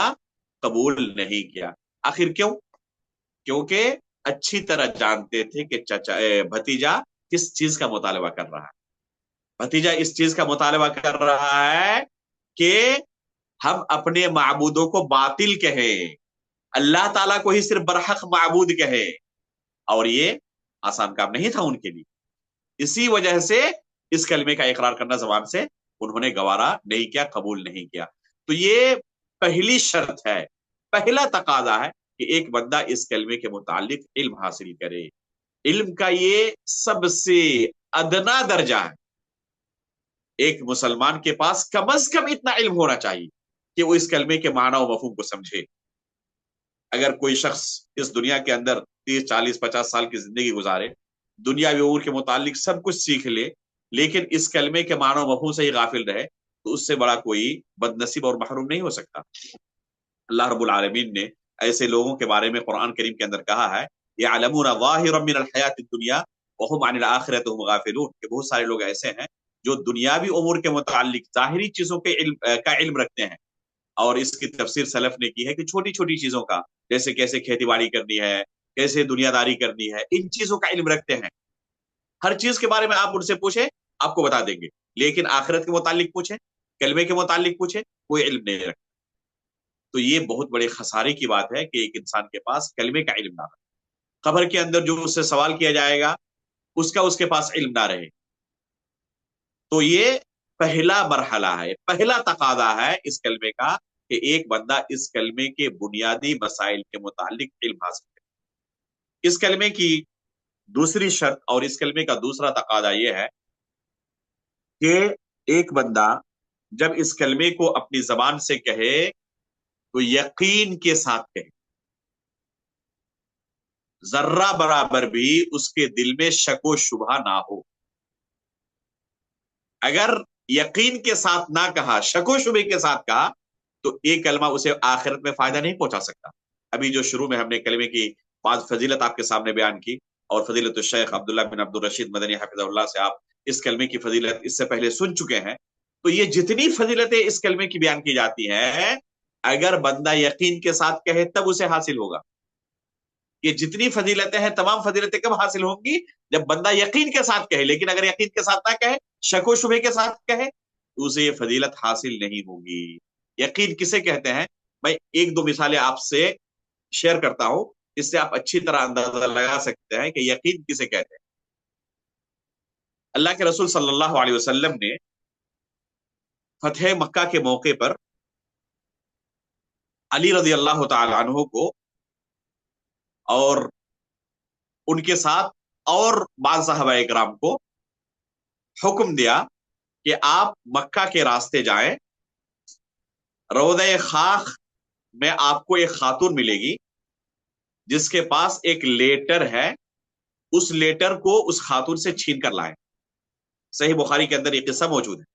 قبول نہیں کیا۔ آخر کیوں؟ کیونکہ اچھی طرح جانتے تھے کہ بھتیجا کس چیز کا مطالبہ کر رہا ہے۔ بھتیجا اس چیز کا مطالبہ کر رہا ہے کہ ہم اپنے معبودوں کو باطل کہیں، اللہ تعالیٰ کو ہی صرف برحق معبود کہیں، اور یہ آسان کام نہیں تھا ان کے لیے۔ اسی وجہ سے اس کلمے کا اقرار کرنا زبان سے انہوں نے گوارا نہیں کیا، قبول نہیں کیا۔ تو یہ پہلی شرط ہے، پہلا تقاضا ہے کہ ایک بندہ اس کلمے کے متعلق علم حاصل کرے۔ علم کا یہ سب سے ادنا درجہ ہے، ایک مسلمان کے پاس کم از کم اتنا علم ہونا چاہیے کہ وہ اس کلمے کے معنی و مفہوم کو سمجھے۔ اگر کوئی شخص اس دنیا کے اندر 30 40 50 سال کی زندگی گزارے، دنیاوی امور کے متعلق سب کچھ سیکھ لے، لیکن اس کلمے کے معنی و مفہوم سے ہی غافل رہے، تو اس سے بڑا کوئی بد نصیب اور محروم نہیں ہو سکتا۔ اللہ رب العالمین نے ایسے لوگوں کے بارے میں قرآن کریم کے اندر کہا ہے، یعلمون ظاہرا من الحیات الدنیا وهم عن الآخرۃ هم غافلون، کہ بہت سارے لوگ ایسے ہیں جو دنیاوی امور کے متعلق ظاہری چیزوں کے علم رکھتے ہیں، اور اس کی تفسیر سلف نے کی ہے کہ چھوٹی چھوٹی چیزوں کا، جیسے کیسے کھیتی باڑی کرنی ہے، کیسے دنیا داری کرنی ہے، ان چیزوں کا علم رکھتے ہیں۔ ہر چیز کے بارے میں آپ ان سے پوچھیں، آپ کو بتا دیں گے، لیکن آخرت کے متعلق پوچھیں، کلمے کے متعلق پوچھیں، کوئی علم نہیں رکھتا۔ تو یہ بہت بڑے خسارے کی بات ہے کہ ایک انسان کے پاس کلمے کا علم نہ رہے، قبر کے اندر جو اس سے سوال کیا جائے گا اس کا اس کے پاس علم نہ رہے۔ تو یہ پہلا مرحلہ ہے، پہلا تقاضا ہے اس کلمے کا کہ ایک بندہ اس کلمے کے بنیادی مسائل کے متعلق علم حاصل کرے۔ اس کلمے کی دوسری شرط اور اس کلمے کا دوسرا تقاضا یہ ہے کہ ایک بندہ جب اس کلمے کو اپنی زبان سے کہے تو یقین کے ساتھ کہے، ذرہ برابر بھی اس کے دل میں شک و شبہ نہ ہو۔ اگر یقین کے ساتھ نہ کہا، شک و شبے کے ساتھ کہا، تو ایک کلمہ اسے آخرت میں فائدہ نہیں پہنچا سکتا۔ ابھی جو شروع میں ہم نے کلمے کی بعض فضیلت آپ کے سامنے بیان کی اور فضیلت الشیخ عبداللہ بن عبدالرشید مدنی حفظہ اللہ سے آپ اس کلمے کی فضیلت اس سے پہلے سن چکے ہیں. تو یہ جتنی فضیلتیں اس کلمے کی بیان کی جاتی ہیں، اگر بندہ یقین کے ساتھ کہے تب اسے حاصل ہوگا. یہ جتنی فضیلتیں ہیں تمام فضیلتیں کب حاصل ہوں گی؟ جب بندہ یقین کے ساتھ کہے. لیکن اگر یقین کے ساتھ نہ کہے، شک و شبہ کے ساتھ کہے، تو اسے یہ فضیلت حاصل نہیں ہوگی. یقین کسے کہتے ہیں؟ میں ایک دو مثالیں آپ سے شیئر کرتا ہوں، اس سے آپ اچھی طرح اندازہ لگا سکتے ہیں کہ یقین کسے کہتے ہیں. اللہ کے رسول صلی اللہ علیہ وسلم نے فتح مکہ کے موقع پر علی رضی اللہ تعالی عنہ کو اور ان کے ساتھ اور بعض صحابہ کرام کو حکم دیا کہ آپ مکہ کے راستے جائیں. روضہ خاک میں آپ کو ایک خاتون ملے گی جس کے پاس ایک لیٹر ہے، اس لیٹر کو اس خاتون سے چھین کر لائیں. صحیح بخاری کے اندر یہ قصہ موجود ہے.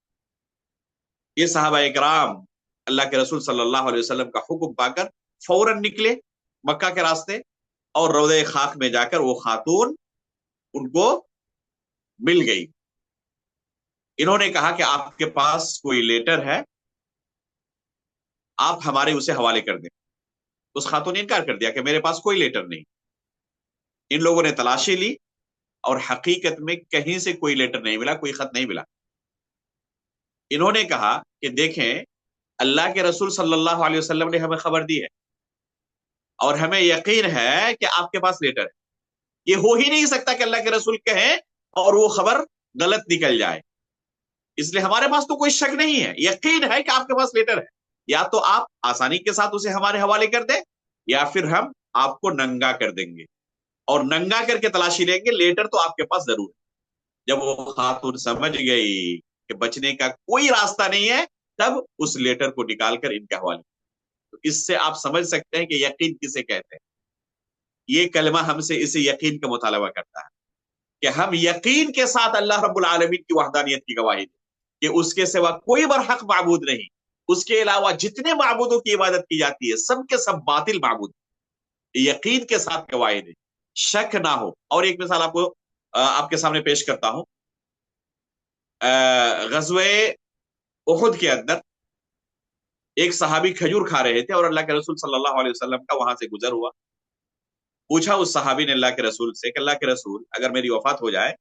یہ صحابہ کرام اللہ کے رسول صلی اللہ علیہ وسلم کا حکم پا کر فوراً نکلے مکہ کے راستے، اور روضہ خاک میں جا کر وہ خاتون ان کو مل گئی. انہوں نے کہا کہ آپ کے پاس کوئی لیٹر ہے، آپ ہمارے اسے حوالے کر دیں. اس خاتون نے انکار کر دیا کہ میرے پاس کوئی لیٹر نہیں. ان لوگوں نے تلاشی لی اور حقیقت میں کہیں سے کوئی لیٹر نہیں ملا، کوئی خط نہیں ملا. انہوں نے کہا کہ دیکھیں، اللہ کے رسول صلی اللہ علیہ وسلم نے ہمیں خبر دی ہے اور ہمیں یقین ہے کہ آپ کے پاس لیٹر ہے. یہ ہو ہی نہیں سکتا کہ اللہ کے رسول کہیں اور وہ خبر غلط نکل جائے. اس لیے ہمارے پاس تو کوئی شک نہیں ہے، یقین ہے کہ آپ کے پاس لیٹر ہے. یا تو آپ آسانی کے ساتھ اسے ہمارے حوالے کر دیں، یا پھر ہم آپ کو ننگا کر دیں گے اور ننگا کر کے تلاشی لیں گے. لیٹر تو آپ کے پاس ضرور ہے. جب وہ خاتون سمجھ گئی کہ بچنے کا کوئی راستہ نہیں ہے، تب اس لیٹر کو نکال کر ان کے حوالے. تو اس سے آپ سمجھ سکتے ہیں کہ یقین کسے کہتے ہیں. یہ کلمہ ہم سے اسی یقین کا مطالبہ کرتا ہے کہ ہم یقین کے ساتھ اللہ رب العالمین کی وحدانیت کی گواہی دیں کہ اس کے سوا کوئی برحق معبود نہیں. اس کے علاوہ جتنے معبودوں کی عبادت کی جاتی ہے سب کے سب باطل معبود. یقین کے ساتھ گواہی دیں، شک نہ ہو. اور ایک مثال آپ کو آپ کے سامنے پیش کرتا ہوں. غزوہ احد کے اندر ایک صحابی کھجور کھا رہے تھے اور اللہ کے رسول صلی اللہ علیہ وسلم کا وہاں سے گزر ہوا. پوچھا اس صحابی نے اللہ کے رسول سے کہ اللہ کے رسول، اگر میری وفات ہو جائے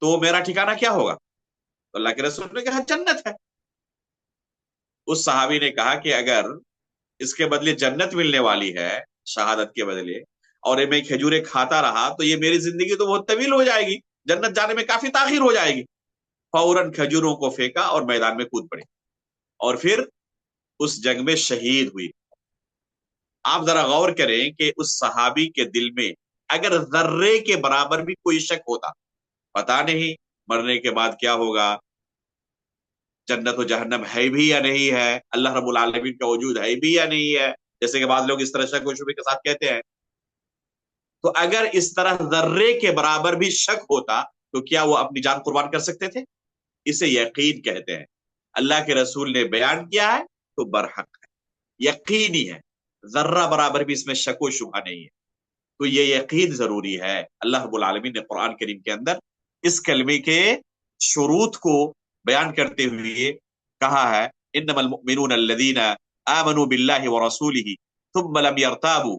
تو میرا ٹھکانہ کیا ہوگا؟ تو اللہ کے رسول نے کہا جنت ہے. اس صحابی نے کہا کہ اگر اس کے بدلے جنت ملنے والی ہے شہادت کے بدلے، اور میں کھجوریں کھاتا رہا، تو یہ میری زندگی تو بہت طویل ہو جائے گی، جنت جانے میں کافی تاخیر ہو جائے گی. فوراً کھجوروں کو پھینکا اور میدان میں کود پڑے اور پھر اس جنگ میں شہید ہوئی. آپ ذرا غور کریں کہ اس صحابی کے دل میں اگر ذرے کے برابر بھی کوئی شک ہوتا، پتا نہیں مرنے کے بعد کیا ہوگا، جنت و جہنم ہے بھی یا نہیں ہے، اللہ رب العالمین کا وجود ہے بھی یا نہیں ہے، جیسے کہ بعض لوگ اس طرح شک و شبے کے ساتھ کہتے ہیں. تو اگر اس طرح ذرے کے برابر بھی شک ہوتا تو کیا وہ اپنی جان قربان کر سکتے تھے؟ اسے یقین کہتے ہیں. اللہ کے رسول نے بیان کیا ہے تو برحق ہے، یقینی ہے، ذرہ برابر بھی اس میں شک و شبہ نہیں ہے. تو یہ یقین ضروری ہے. اللہ رب العالمین نے قرآن کریم کے اندر اس کلمے کے شروط کو بیان کرتے ہوئے کہا ہے انما المؤمنون الذین آمنوا باللہ ورسولہ ثم لم يرتابوا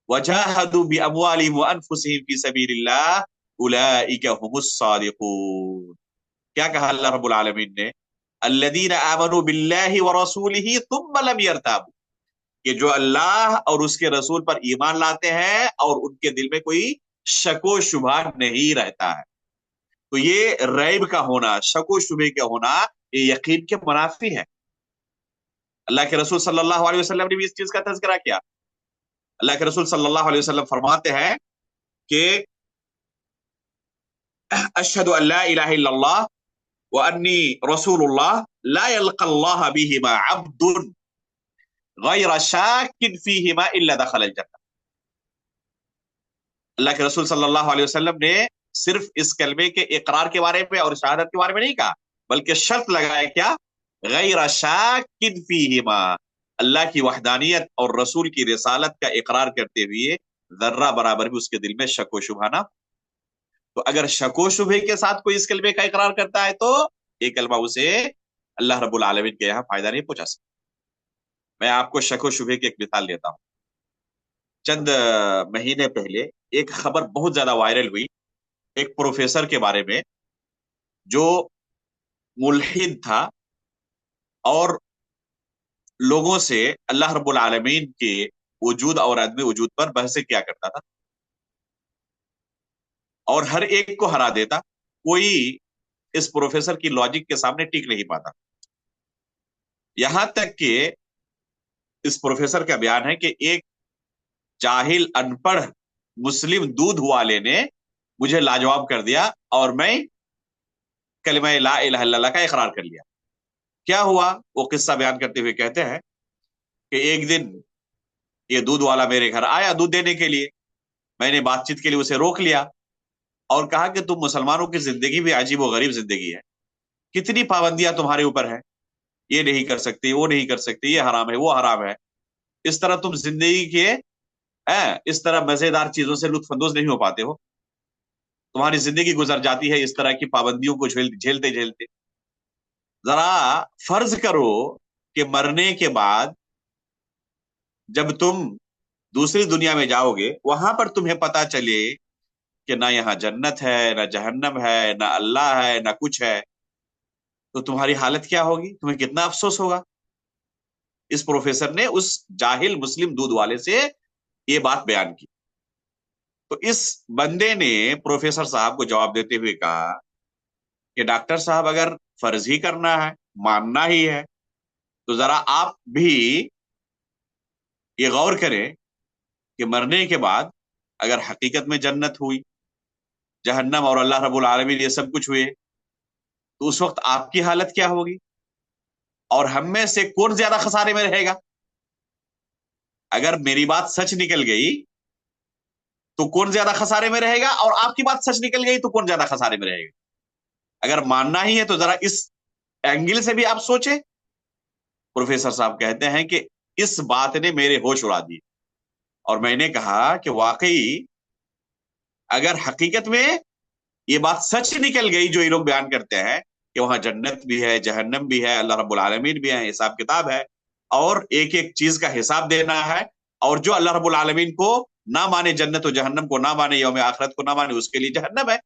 وجاهدوا باموالهم وانفسهم في سبیل اللہ اولئک هم الصادقون. کیا کہا اللہ رب العالمین نے؟ الذین آمنوا باللہ ورسولہ ثم لم يرتابوا، کہ جو اللہ اور اس کے رسول پر ایمان لاتے ہیں اور ان کے دل میں کوئی شک و شبہ نہیں رہتا ہے. تو یہ ریب کا ہونا، شک و شبہ کا ہونا، یہ یقین کے منافی ہے. اللہ کے رسول صلی اللہ علیہ وسلم نے بھی اس چیز کا تذکرہ کیا. اللہ کے رسول صلی اللہ علیہ وسلم فرماتے ہیں کہ اشہد ان لا الہ الا اللہ وانی رسول اللہ لا یلقى اللہ بہما عبد غیر شاک فیہما الا دخل الجنہ. اللہ کے رسول صلی اللہ علیہ وسلم نے صرف اس کلمے کے اقرار کے بارے میں اور شہادت کے بارے میں نہیں کہا، بلکہ شرط لگایا کیا؟ غیر شاک فیہما، اللہ کی وحدانیت اور رسول کی رسالت کا اقرار کرتے ہوئے ذرہ برابر بھی اس کے دل میں شک و شبہ نہ. تو اگر شک و شبہ کے ساتھ کوئی اس کلمے کا اقرار کرتا ہے تو یہ کلمہ اسے اللہ رب العالمین کے یہاں فائدہ نہیں پہنچا سکتا۔ میں آپ کو شک و شبہ کی ایک مثال دیتا ہوں۔ چند مہینے پہلے ایک خبر بہت زیادہ وائرل ہوئی ایک پروفیسر کے بارے میں جو ملحد تھا اور لوگوں سے اللہ رب العالمین کے وجود اور عدم وجود پر بحث کیا کرتا تھا اور ہر ایک کو ہرا دیتا۔ کوئی اس پروفیسر کی لاجک کے سامنے ٹک نہیں پاتا، یہاں تک کہ اس پروفیسر کا بیان ہے کہ ایک جاہل ان پڑھ مسلم دودھ والے نے مجھے لاجواب کر دیا اور میں کلمہ لا الہ الا اللہ کا اقرار کر لیا۔ کیا ہوا؟ وہ قصہ بیان کرتے ہوئے کہتے ہیں کہ ایک دن یہ دودھ والا میرے گھر آیا دودھ دینے کے لیے، میں نے بات چیت کے لیے اسے روک لیا اور کہا کہ تم مسلمانوں کی زندگی بھی عجیب و غریب زندگی ہے، کتنی پابندیاں تمہارے اوپر ہیں، یہ نہیں کر سکتے، وہ نہیں کر سکتے، یہ حرام ہے، وہ حرام ہے، اس طرح تم زندگی کے اس طرح مزیدار چیزوں سے لطف اندوز نہیں ہو پاتے ہو، تمہاری زندگی گزر جاتی ہے اس طرح کی پابندیوں کو جھیلتے جھیلتے۔ ذرا فرض کرو کہ مرنے کے بعد جب تم دوسری دنیا میں جاؤ گے وہاں پر تمہیں پتا چلے کہ نہ یہاں جنت ہے نہ جہنم ہے نہ اللہ ہے نہ کچھ ہے، تو تمہاری حالت کیا ہوگی؟ تمہیں کتنا افسوس ہوگا؟ اس پروفیسر نے اس جاہل مسلم دودھ والے سے یہ بات بیان کی۔ تو اس بندے نے پروفیسر صاحب کو جواب دیتے ہوئے کہا کہ ڈاکٹر صاحب اگر فرض ہی کرنا ہے، ماننا ہی ہے، تو ذرا آپ بھی یہ غور کریں کہ مرنے کے بعد اگر حقیقت میں جنت ہوئی، جہنم اور اللہ رب العالمین یہ سب کچھ ہوئے، تو اس وقت آپ کی حالت کیا ہوگی؟ اور ہم میں سے کون زیادہ خسارے میں رہے گا؟ اگر میری بات سچ نکل گئی تو کون زیادہ خسارے میں رہے گا، اور آپ کی بات سچ نکل گئی تو کون زیادہ خسارے میں رہے گا؟ اگر ماننا ہی ہے تو ذرا اس اینگل سے بھی آپ سوچیں۔ پروفیسر صاحب کہتے ہیں کہ اس بات نے میرے ہوش اڑا دیے اور میں نے کہا کہ واقعی اگر حقیقت میں یہ بات سچ نکل گئی جو یہ لوگ بیان کرتے ہیں کہ وہاں جنت بھی ہے، جہنم بھی ہے، اللہ رب العالمین بھی ہے، حساب کتاب ہے، اور ایک ایک چیز کا حساب دینا ہے، اور جو اللہ رب العالمین کو نہ مانے، جنت و جہنم کو نہ مانے، یوم آخرت کو نہ مانے، اس کے لیے جہنم ہے،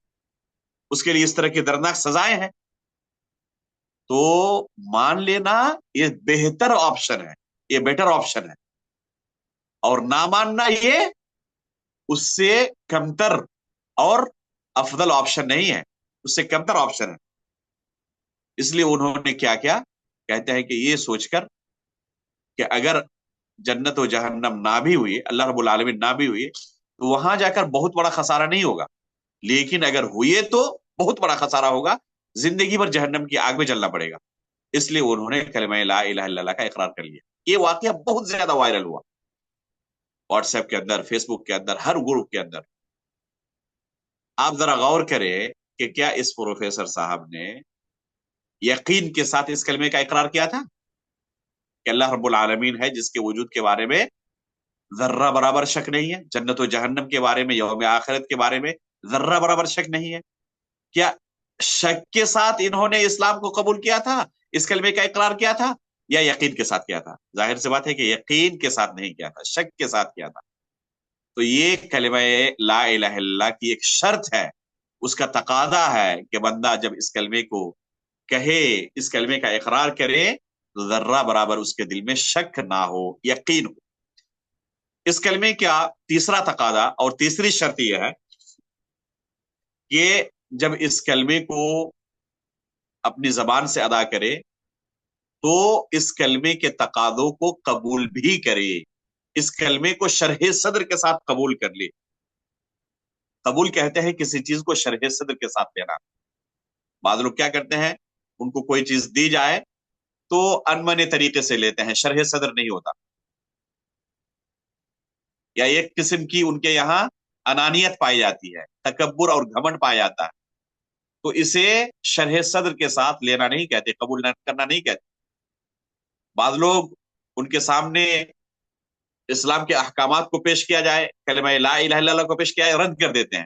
اس کے لیے اس طرح کی دردناک سزائیں ہیں، تو مان لینا یہ بہتر آپشن ہے، یہ بیٹر آپشن ہے، اور نہ ماننا یہ اس سے کمتر اور افضل آپشن نہیں ہے، اس سے کمتر آپشن ہے۔ اس لیے انہوں نے کیا کیا؟ کہتے ہیں کہ یہ سوچ کر کہ اگر جنت و جہنم نہ بھی ہوئی، اللہ رب العالمین نہ بھی ہوئی، تو وہاں جا کر بہت بڑا خسارہ نہیں ہوگا، لیکن اگر ہوئے تو بہت بڑا خسارہ ہوگا، زندگی بھر جہنم کی آگ میں جلنا پڑے گا۔ اس لیے انہوں نے کلمہ لا الہ الا اللہ کا اقرار کر لیا۔ یہ واقعہ بہت زیادہ وائرل ہوا، واٹس ایپ کے اندر، فیس بک کے اندر، ہر گروپ کے اندر۔ آپ ذرا غور کریں کہ کیا اس پروفیسر صاحب نے یقین کے ساتھ اس کلمے کا اقرار کیا تھا کہ اللہ رب العالمین ہے جس کے وجود کے بارے میں ذرہ برابر شک نہیں ہے، جنت و جہنم کے بارے میں، یوم آخرت کے بارے میں ذرہ برابر شک نہیں ہے؟ کیا شک کے ساتھ انہوں نے اسلام کو قبول کیا تھا، اس کلمے کا اقرار کیا تھا، یا یقین کے ساتھ کیا تھا؟ ظاہر سی بات ہے کہ یقین کے ساتھ نہیں کیا تھا، شک کے ساتھ کیا تھا۔ تو یہ کلمہ لا الہ الا اللہ کی ایک شرط ہے، اس کا تقاضا ہے کہ بندہ جب اس کلمے کو کہے، اس کلمے کا اقرار کرے، تو ذرہ برابر اس کے دل میں شک نہ ہو، یقین ہو۔ اس کلمے کا تیسرا تقاضا اور تیسری شرط یہ ہے کہ جب اس کلمے کو اپنی زبان سے ادا کرے تو اس کلمے کے تقاضوں کو قبول بھی کرے، اس کلمے کو شرح صدر کے ساتھ قبول کر لے۔ قبول کہتے ہیں کسی چیز کو شرح صدر کے ساتھ لینا۔ بعض لوگ کیا کرتے ہیں، ان کو کوئی چیز دی جائے تو انمنے طریقے سے لیتے ہیں، شرح صدر نہیں ہوتا، یا ایک قسم کی ان کے یہاں انانیت پائی جاتی ہے، تکبر اور گھمنڈ پایا جاتا ہے، تو اسے شرح صدر کے ساتھ لینا نہیں کہتے، قبول کرنا نہیں کہتے۔ بعض لوگ ان کے سامنے اسلام کے احکامات کو پیش کیا جائے، کلمہ لا الہ الا اللہ کو پیش کیا جائے، رد کر دیتے ہیں،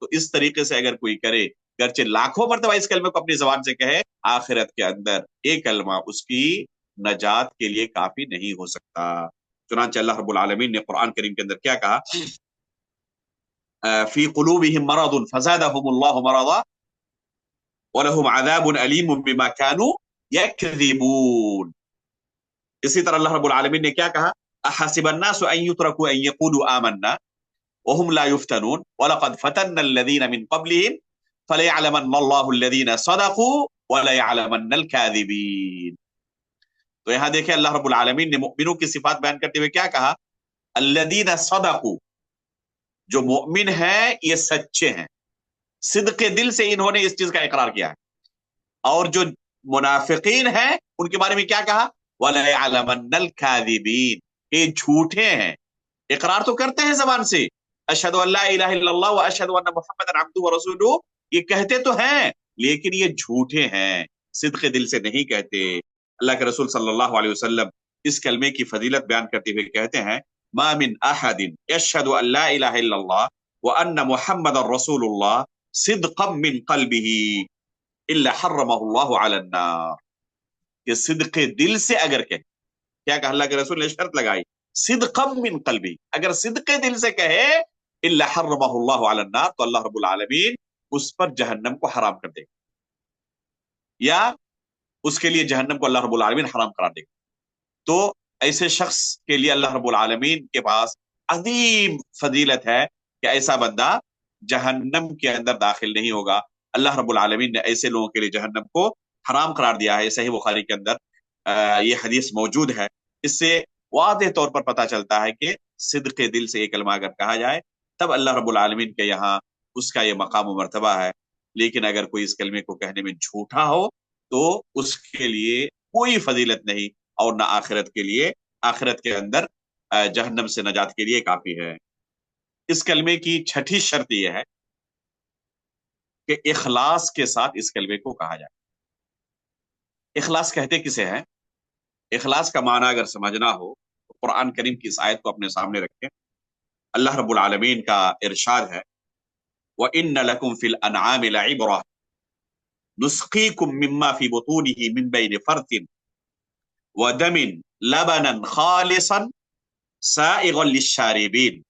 تو اس طریقے سے اگر کوئی کرے، گرچہ لاکھوں مرتبہ اس کلمے کو اپنی زبان سے کہے، آخرت کے اندر ایک کلمہ اس کی نجات کے لیے کافی نہیں ہو سکتا۔ چنانچہ اللہ رب العالمین نے قرآن کریم کے اندر کیا کہا؟ فی قلوبہم مرض فزادہم اللہ مرضا وَلَهُمْ عَذَابٌ أَلِيمٌ بِمَا كَانُوا يَكْذِبُونَ۔ اسی طرح اللہ رب العالمین نے کیا کہا؟ أَحَسِبَ النَّاسُ أَن يُتْرَكُوا أَن يَقُولُوا آمَنَّا وَهُمْ لَا يُفْتَنُونَ وَلَقَدْ فَتَنَّا الَّذِينَ مِنْ قَبْلِهِمْ فَلَيَعْلَمَنَّ اللَّهُ الَّذِينَ صَدَقُوا وَلَيَعْلَمَنَّ الْكَاذِبِينَ۔ تو یہاں دیکھیں اللہ رب العالمین نے مؤمنوں کی صفات بیان کرتے ہوئے کیا کہا؟ الَّذِينَ صَدَقُوا، جو مؤمن ہیں یہ سچے ہیں، صدق دل سے انہوں نے اس چیز کا اقرار کیا ہے۔ اور جو منافقین ہیں ان کے بارے میں کیا کہا؟ وَلَيَعْلَمَنَّ الْكَاذِبِينَ، یہ جھوٹے ہیں، اقرار تو کرتے ہیں زبان سے، اشہد ان لا الہ الا اللہ واشہد ان محمد عبدہ ورسولہ، یہ کہتے تو ہیں لیکن یہ جھوٹے ہیں، صدق دل سے نہیں کہتے۔ اللہ کے رسول صلی اللہ علیہ وسلم اس کلمے کی فضیلت بیان کرتے ہوئے کہتے ہیں ما من احد یشہد ان لا الہ الا اللہ وان محمد رسول اللہ صدقا من قلبہ الا حرمہ اللہ علی النار، کہ صدق دل سے اگر کہے، کیا کہا اللہ کے رسول نے؟ شرط لگائی، صدقا من قلبی، اگر صدق دل سے کہے الا حرمہ اللہ علی النار، تو اللہ رب العالمین اس پر جہنم کو حرام کر دے گا، یا اس کے لیے جہنم کو اللہ رب العالمین حرام قرار دے گا۔ تو ایسے شخص کے لیے اللہ رب العالمین کے پاس عظیم فضیلت ہے کہ ایسا بندہ جہنم کے اندر داخل نہیں ہوگا۔ اللہ رب العالمین نے ایسے لوگوں کے لیے جہنم کو حرام قرار دیا ہے۔ صحیح بخاری کے اندر یہ حدیث موجود ہے۔ اس سے واضح طور پر پتہ چلتا ہے کہ صدق دل سے یہ کلمہ اگر کہا جائے تب اللہ رب العالمین کے یہاں اس کا یہ مقام و مرتبہ ہے، لیکن اگر کوئی اس کلمے کو کہنے میں جھوٹا ہو تو اس کے لیے کوئی فضیلت نہیں، اور نہ آخرت کے لیے، آخرت کے اندر جہنم سے نجات کے لیے کافی ہے۔ اس کلمے کی چھٹی شرط یہ ہے کہ اخلاص کے ساتھ اس کلمے کو کہا جائے۔ اخلاص کہتے کسے ہیں؟ اخلاص کا معنی اگر سمجھنا ہو تو قرآن کریم کی اس آیت کو اپنے سامنے رکھیں۔ اللہ رب العالمین کا ارشاد ہے وَإِنَّ لَكُمْ فِي الْأَنْعَامِ لَعِبْرَةً نُسْقِيكُم مِّمَّا فِي بُطُونِهِ مِن بَيْنِ فَرْثٍ وَدَمٍ لَبَنًا خَالِصًا سَائِغًا لِلشَّارِبِينَ۔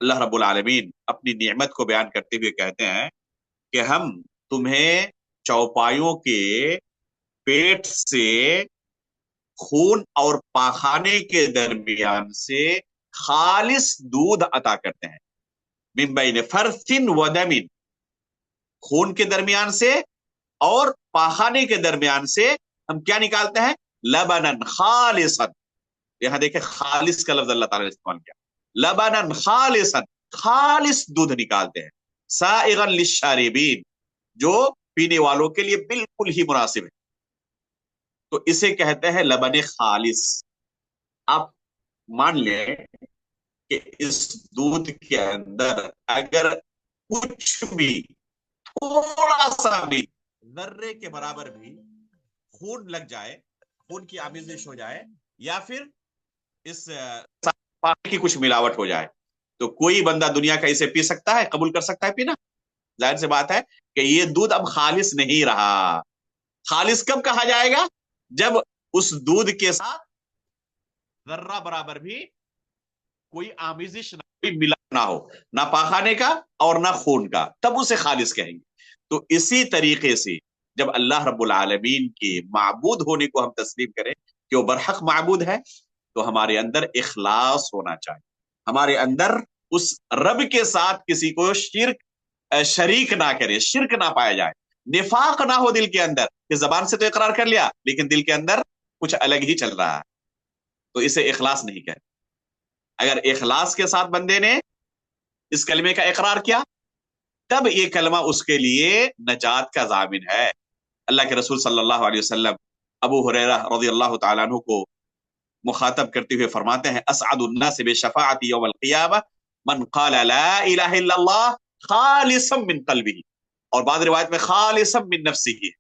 اللہ رب العالمین اپنی نعمت کو بیان کرتے ہوئے کہتے ہیں کہ ہم تمہیں چوپایوں کے پیٹ سے خون اور پاخانے کے درمیان سے خالص دودھ عطا کرتے ہیں۔ من بین فرث و دم، خون کے درمیان سے اور پاخانے کے درمیان سے ہم کیا نکالتے ہیں؟ لبنن خالصا، یہاں دیکھیں خالص کا لفظ اللہ تعالیٰ نے استعمال کیا، لبنن خالصا، خالص دودھ نکالتے ہیں، سائغا للشاربین، جو پینے والوں کے لیے بالکل ہی مناسب ہے۔ تو اسے کہتے ہیں لبن خالص۔ آپ مان لیں کہ اس دودھ کے اندر اگر کچھ بھی، تھوڑا سا بھی، ذرے کے برابر بھی خون لگ جائے، خون کی آمیزش ہو جائے، یا پھر اس پانی کی کچھ ملاوٹ ہو جائے، تو کوئی بندہ دنیا کا اسے پی سکتا ہے، قبول کر سکتا ہے پینا؟ ظاہر سی بات ہے کہ یہ دودھ اب خالص نہیں رہا۔ خالص کب کہا جائے گا؟ جب اس دودھ کے ساتھ ذرہ برابر بھی کوئی آمیزش نہ، کوئی ملا نہ ہو، نہ پاخانے کا اور نہ خون کا، تب اسے خالص کہیں گے۔ تو اسی طریقے سے جب اللہ رب العالمین کے معبود ہونے کو ہم تسلیم کریں کہ وہ برحق معبود ہے، تو ہمارے اندر اخلاص ہونا چاہیے، ہمارے اندر اس رب کے ساتھ کسی کو شریک نہ کرے، شرک نہ پایا جائے، نفاق نہ ہو دل کے اندر، کہ زبان سے تو اقرار کر لیا لیکن دل کے اندر کچھ الگ ہی چل رہا ہے، تو اسے اخلاص نہیں کہتے۔ اگر اخلاص کے ساتھ بندے نے اس کلمے کا اقرار کیا تب یہ کلمہ اس کے لیے نجات کا ضامن ہے۔ اللہ کے رسول صلی اللہ علیہ وسلم ابو ہریرہ رضی اللہ تعالیٰ عنہ کو مخاطب کرتے ہوئے فرماتے ہیں اسعد الناس بشفاعتی یوم القیامہ من قال لا الہ الا اللہ خالصا من قلبہ، اور بعض روایت میں خالصا من نفسہ،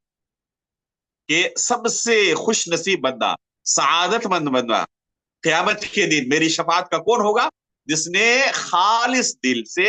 کہ سب سے خوش نصیب بندہ، سعادت مند بندہ قیامت کے دن میری شفاعت کا کون ہوگا؟ جس نے خالص دل سے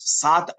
7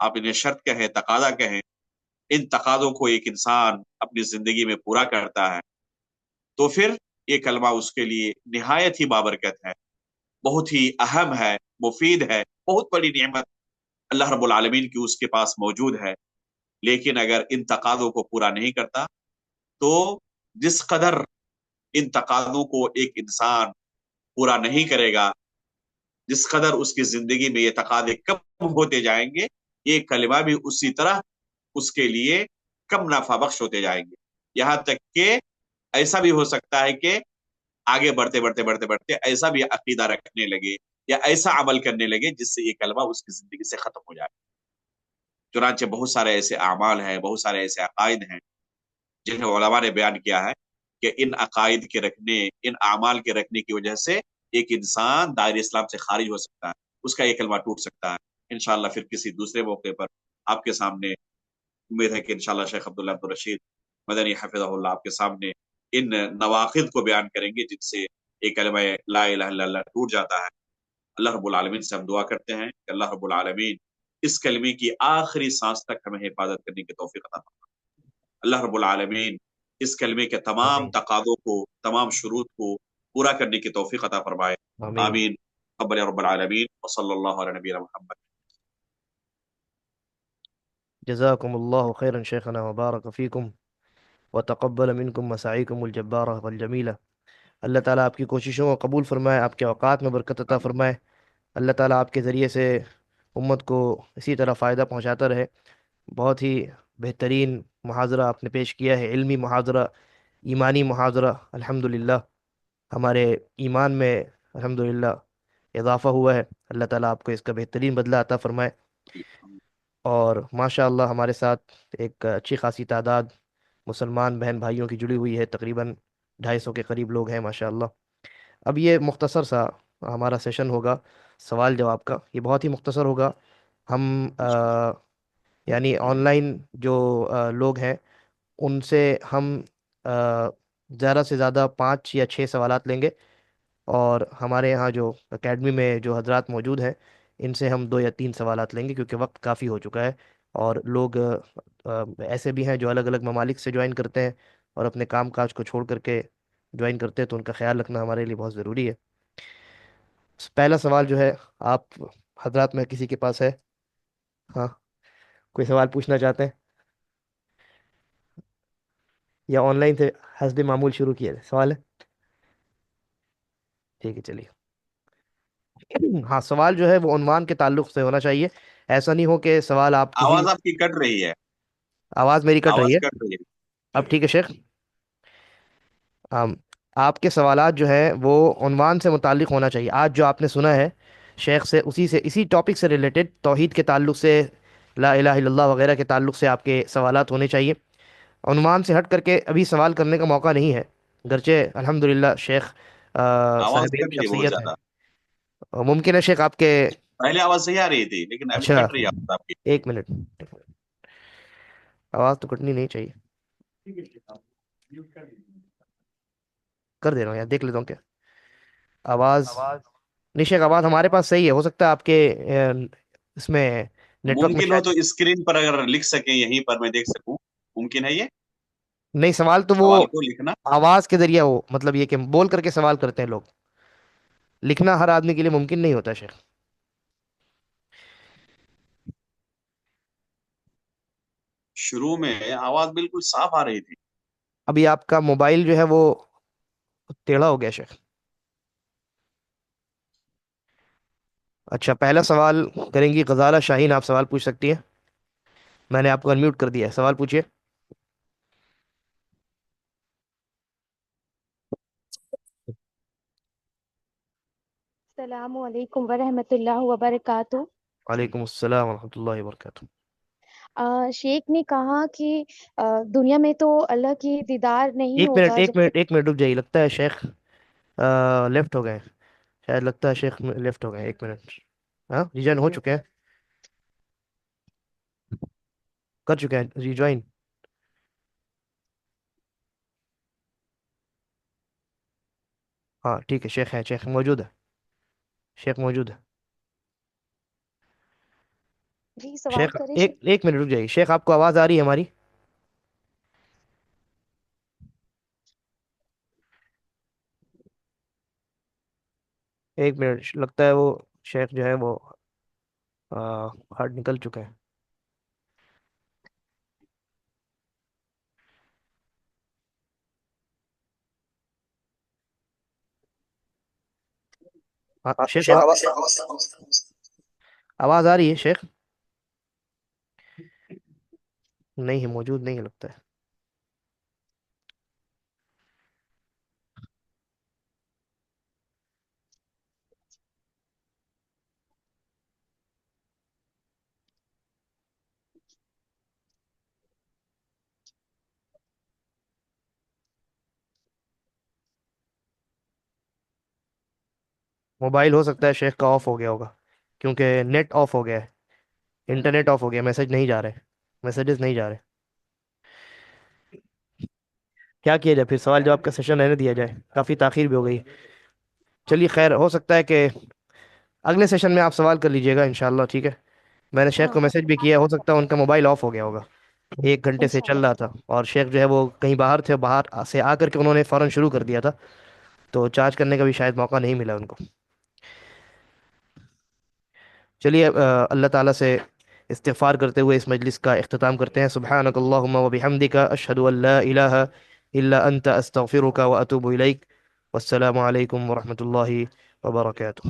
آپ انہیں شرط کہیں، تقاضا کہیں، ان تقاضوں کو ایک انسان اپنی زندگی میں پورا کرتا ہے تو پھر یہ کلمہ اس کے لیے نہایت ہی بابرکت ہے، بہت ہی اہم ہے، مفید ہے، بہت بڑی نعمت اللہ رب العالمین کی اس کے پاس موجود ہے۔ لیکن اگر ان تقاضوں کو پورا نہیں کرتا تو جس قدر ان تقاضوں کو ایک انسان پورا نہیں کرے گا، جس قدر اس کی زندگی میں یہ تقاضے کم ہوتے جائیں گے، یہ کلمہ بھی اسی طرح اس کے لیے کم نفع بخش ہوتے جائیں گے، یہاں تک کہ ایسا بھی ہو سکتا ہے کہ آگے بڑھتے بڑھتے بڑھتے بڑھتے ایسا بھی عقیدہ رکھنے لگے یا ایسا عمل کرنے لگے جس سے یہ کلمہ اس کی زندگی سے ختم ہو جائے۔ چنانچہ بہت سارے ایسے اعمال ہیں، بہت سارے ایسے عقائد ہیں جنہیں علماء نے بیان کیا ہے کہ ان عقائد کے رکھنے، ان اعمال کے رکھنے کی وجہ سے ایک انسان دائر اسلام سے خارج ہو سکتا ہے، اس کا یہ کلمہ ٹوٹ سکتا ہے۔ انشاءاللہ پھر کسی دوسرے موقع پر آپ کے سامنے، امید ہے کہ انشاءاللہ شیخ عبداللہ عبدالرشید مدنی حفظہ اللہ آپ کے سامنے ان نواقض کو بیان کریں گے جن سے ایک کلمہ لا الہ الا اللہ ٹوٹ جاتا ہے۔ اللہ رب العالمین سے ہم دعا کرتے ہیں کہ اللہ رب العالمین اس کلمے کی آخری سانس تک ہمیں حفاظت کرنے کی توفیق عطا فرمائے۔ اللہ رب العالمین اس کلمے کے تمام آمین تقاضوں کو، تمام شروط کو پورا کرنے کی توفیق عطا فرمائے۔ آمین۔ آمین قبل رب العالمین وصلی اللہ علیہ نبینا محمد۔ جزاکم اللہ خیرا شیخنا وبارک فیکم وتقبل منکم مساعیکم الجبارہ والجمیلہ۔ اللہ تعالیٰ آپ کی کوششوں کو قبول فرمائے، آپ کے اوقات میں برکت عطا آمین فرمائے۔ اللہ تعالیٰ آپ کے ذریعے سے امت کو اسی طرح فائدہ پہنچاتا رہے۔ بہت ہی بہترین محاضرہ آپ نے پیش کیا ہے، علمی محاضرہ، ایمانی محاضرہ، الحمدللہ ہمارے ایمان میں الحمدللہ اضافہ ہوا ہے۔ اللہ تعالیٰ آپ کو اس کا بہترین بدلہ عطا فرمائے۔ اور ماشاء اللہ ہمارے ساتھ ایک اچھی خاصی تعداد مسلمان بہن بھائیوں کی جڑی ہوئی ہے، تقریباً 250 کے قریب لوگ ہیں ماشاء اللہ۔ اب یہ مختصر سا ہمارا سیشن ہوگا سوال جواب کا، یہ بہت ہی مختصر ہوگا۔ ہم یعنی آن لائن جو لوگ ہیں ان سے ہم زیادہ سے زیادہ 5 یا 6 سوالات لیں گے، اور ہمارے یہاں جو اکیڈمی میں جو حضرات موجود ہیں ان سے ہم 2 یا 3 سوالات لیں گے، کیونکہ وقت کافی ہو چکا ہے، اور لوگ ایسے بھی ہیں جو الگ الگ ممالک سے جوائن کرتے ہیں اور اپنے کام کاج کو چھوڑ کر کے جوائن کرتے ہیں، تو ان کا خیال رکھنا ہمارے لیے بہت ضروری ہے۔ پہلا سوال جو ہے آپ حضرات میں کسی کے پاس ہے؟ ہاں، کوئی سوال پوچھنا چاہتے ہیں یا آن لائن سے حسب معمول شروع کیا جائے؟ سوال ہے؟ ٹھیک ہے چلیے۔ ہاں، سوال جو ہے وہ عنوان کے تعلق سے ہونا چاہیے، ایسا نہیں ہو کہ سوال آپ کسی... آواز آپ کی کٹ رہی ہے، آواز میری کٹ رہی آواز ہے؟ کٹ رہی ہے۔ اب ٹھیک ہے شیخ؟ آپ کے سوالات جو ہیں وہ عنوان سے متعلق ہونا چاہیے، آج جو آپ نے سنا ہے شیخ سے، اسی ٹاپک سے ریلیٹڈ، توحید کے تعلق سے، لا الہ الا اللہ وغیرہ کے تعلق سے آپ کے سوالات ہونے چاہیے۔ عنوان سے ہٹ کر کے ابھی سوال کرنے کا موقع نہیں ہے، گرچہ الحمدللہ شیخ آواز صاحب علم کٹ رہی ہے بہت شخصیت ہیں، زیادہ، اور ممکن ہے شیخ آپ کے... پہلے آواز صحیح آ رہی تھی لیکن ابھی اچھا، کٹ رہی ہے آواز آپ کی۔ 1 منٹ، آواز تو کٹنی نہیں چاہیے، کر دے رہا ہوں یار، دیکھ لیتا ہوں کیا آواز... نہیں شیخ، آواز ہمارے پاس صحیح ہے، ہو سکتا ہے آپ کے اس میں نیٹ ورک میں ممکن ہو شاید... تو اسکرین پر اگر لکھ سکیں، یہیں پر میں دیکھ سکوں، ممکن ہے یہ؟ نہیں، سوال تو وہ سوال کو لکھنا آواز کے ذریعے ہو، مطلب یہ کہ بول کر کے سوال کرتے ہیں لوگ، لکھنا ہر آدمی کے لیے ممکن نہیں ہوتا شیخ۔ شروع میں آواز بالکل صاف آ رہی تھی۔ ابھی آپ کا موبائل جو ہے وہ ٹیڑھا ہو گیا شیخ۔ اچھا، پہلا سوال کریں گی غزالہ شاہین، آپ سوال پوچھ سکتی ہیں، میں نے آپ کو انمیوٹ کر دیا ہے، سوال پوچھیے۔ السلام علیکم ورحمۃ اللہ وبرکاتہ۔ وعلیکم السلام ورحمۃ اللہ وبرکاتہ۔ شیخ نے کہا کہ دنیا میں تو اللہ کی دیدار نہیں ایک منٹ ہوگا ایک جب منٹ تک... ایک منٹ رک جائیے، لگتا ہے شیخ لیفٹ ہو گئے ہیں، شاید لگتا ہے شیخ لیفٹ ہو گئے ہیں، 1 منٹ۔ ہاں، ریجوائن ہو چکے ہیں، کر چکے ہیں ریجوائن۔ ہاں ٹھیک ہے، شیخ ہے، شیخ موجود ہے، شیخ موجود ہے۔ جی سوال شیخ کرے ایک شیخ۔ ایک منٹ رک جائیے شیخ، آپ کو آواز آ رہی ہے ہماری؟ ایک منٹ، لگتا ہے وہ شیخ جو ہے وہ ہٹ نکل چکے ہیں۔ ہاں شیخ شیخ آواز آ رہی ہے شیخ؟ نہیں ہے، موجود نہیں ہے لگتا ہے۔ موبائل ہو سکتا ہے شیخ کا آف ہو گیا ہوگا، کیونکہ نیٹ آف ہو گیا ہے، انٹرنیٹ آف ہو گیا، میسج نہیں جا رہے، میسیجز نہیں جا رہے۔ کیا کیا جائے پھر؟ سوال جواب کا سیشن رہنے دیا جائے؟ کافی تاخیر بھی ہو گئی۔ چلیے خیر، ہو سکتا ہے کہ اگلے سیشن میں آپ سوال کر لیجئے گا انشاءاللہ، ٹھیک ہے؟ میں نے شیخ ہاں کو میسج بھی کیا ہے، ہو سکتا ہے ان کا موبائل آف ہو گیا ہوگا، 1 گھنٹے سے چل انشاءاللہ۔ رہا تھا، اور شیخ جو ہے وہ کہیں باہر تھے، باہر سے آ کر کے انہوں نے فوراً شروع کر دیا تھا، تو چارج کرنے کا بھی شاید موقع نہیں ملا ان کو۔ چلیے اللہ تعالیٰ سے استغفار کرتے ہوئے اس مجلس کا اختتام کرتے ہیں۔ سبحانک اللہم و بحمدک، اشہد ان لا الہ الا انت، استغفرک و اتوب الیک، والسلام علیکم ورحمۃ اللہ وبرکاتہ۔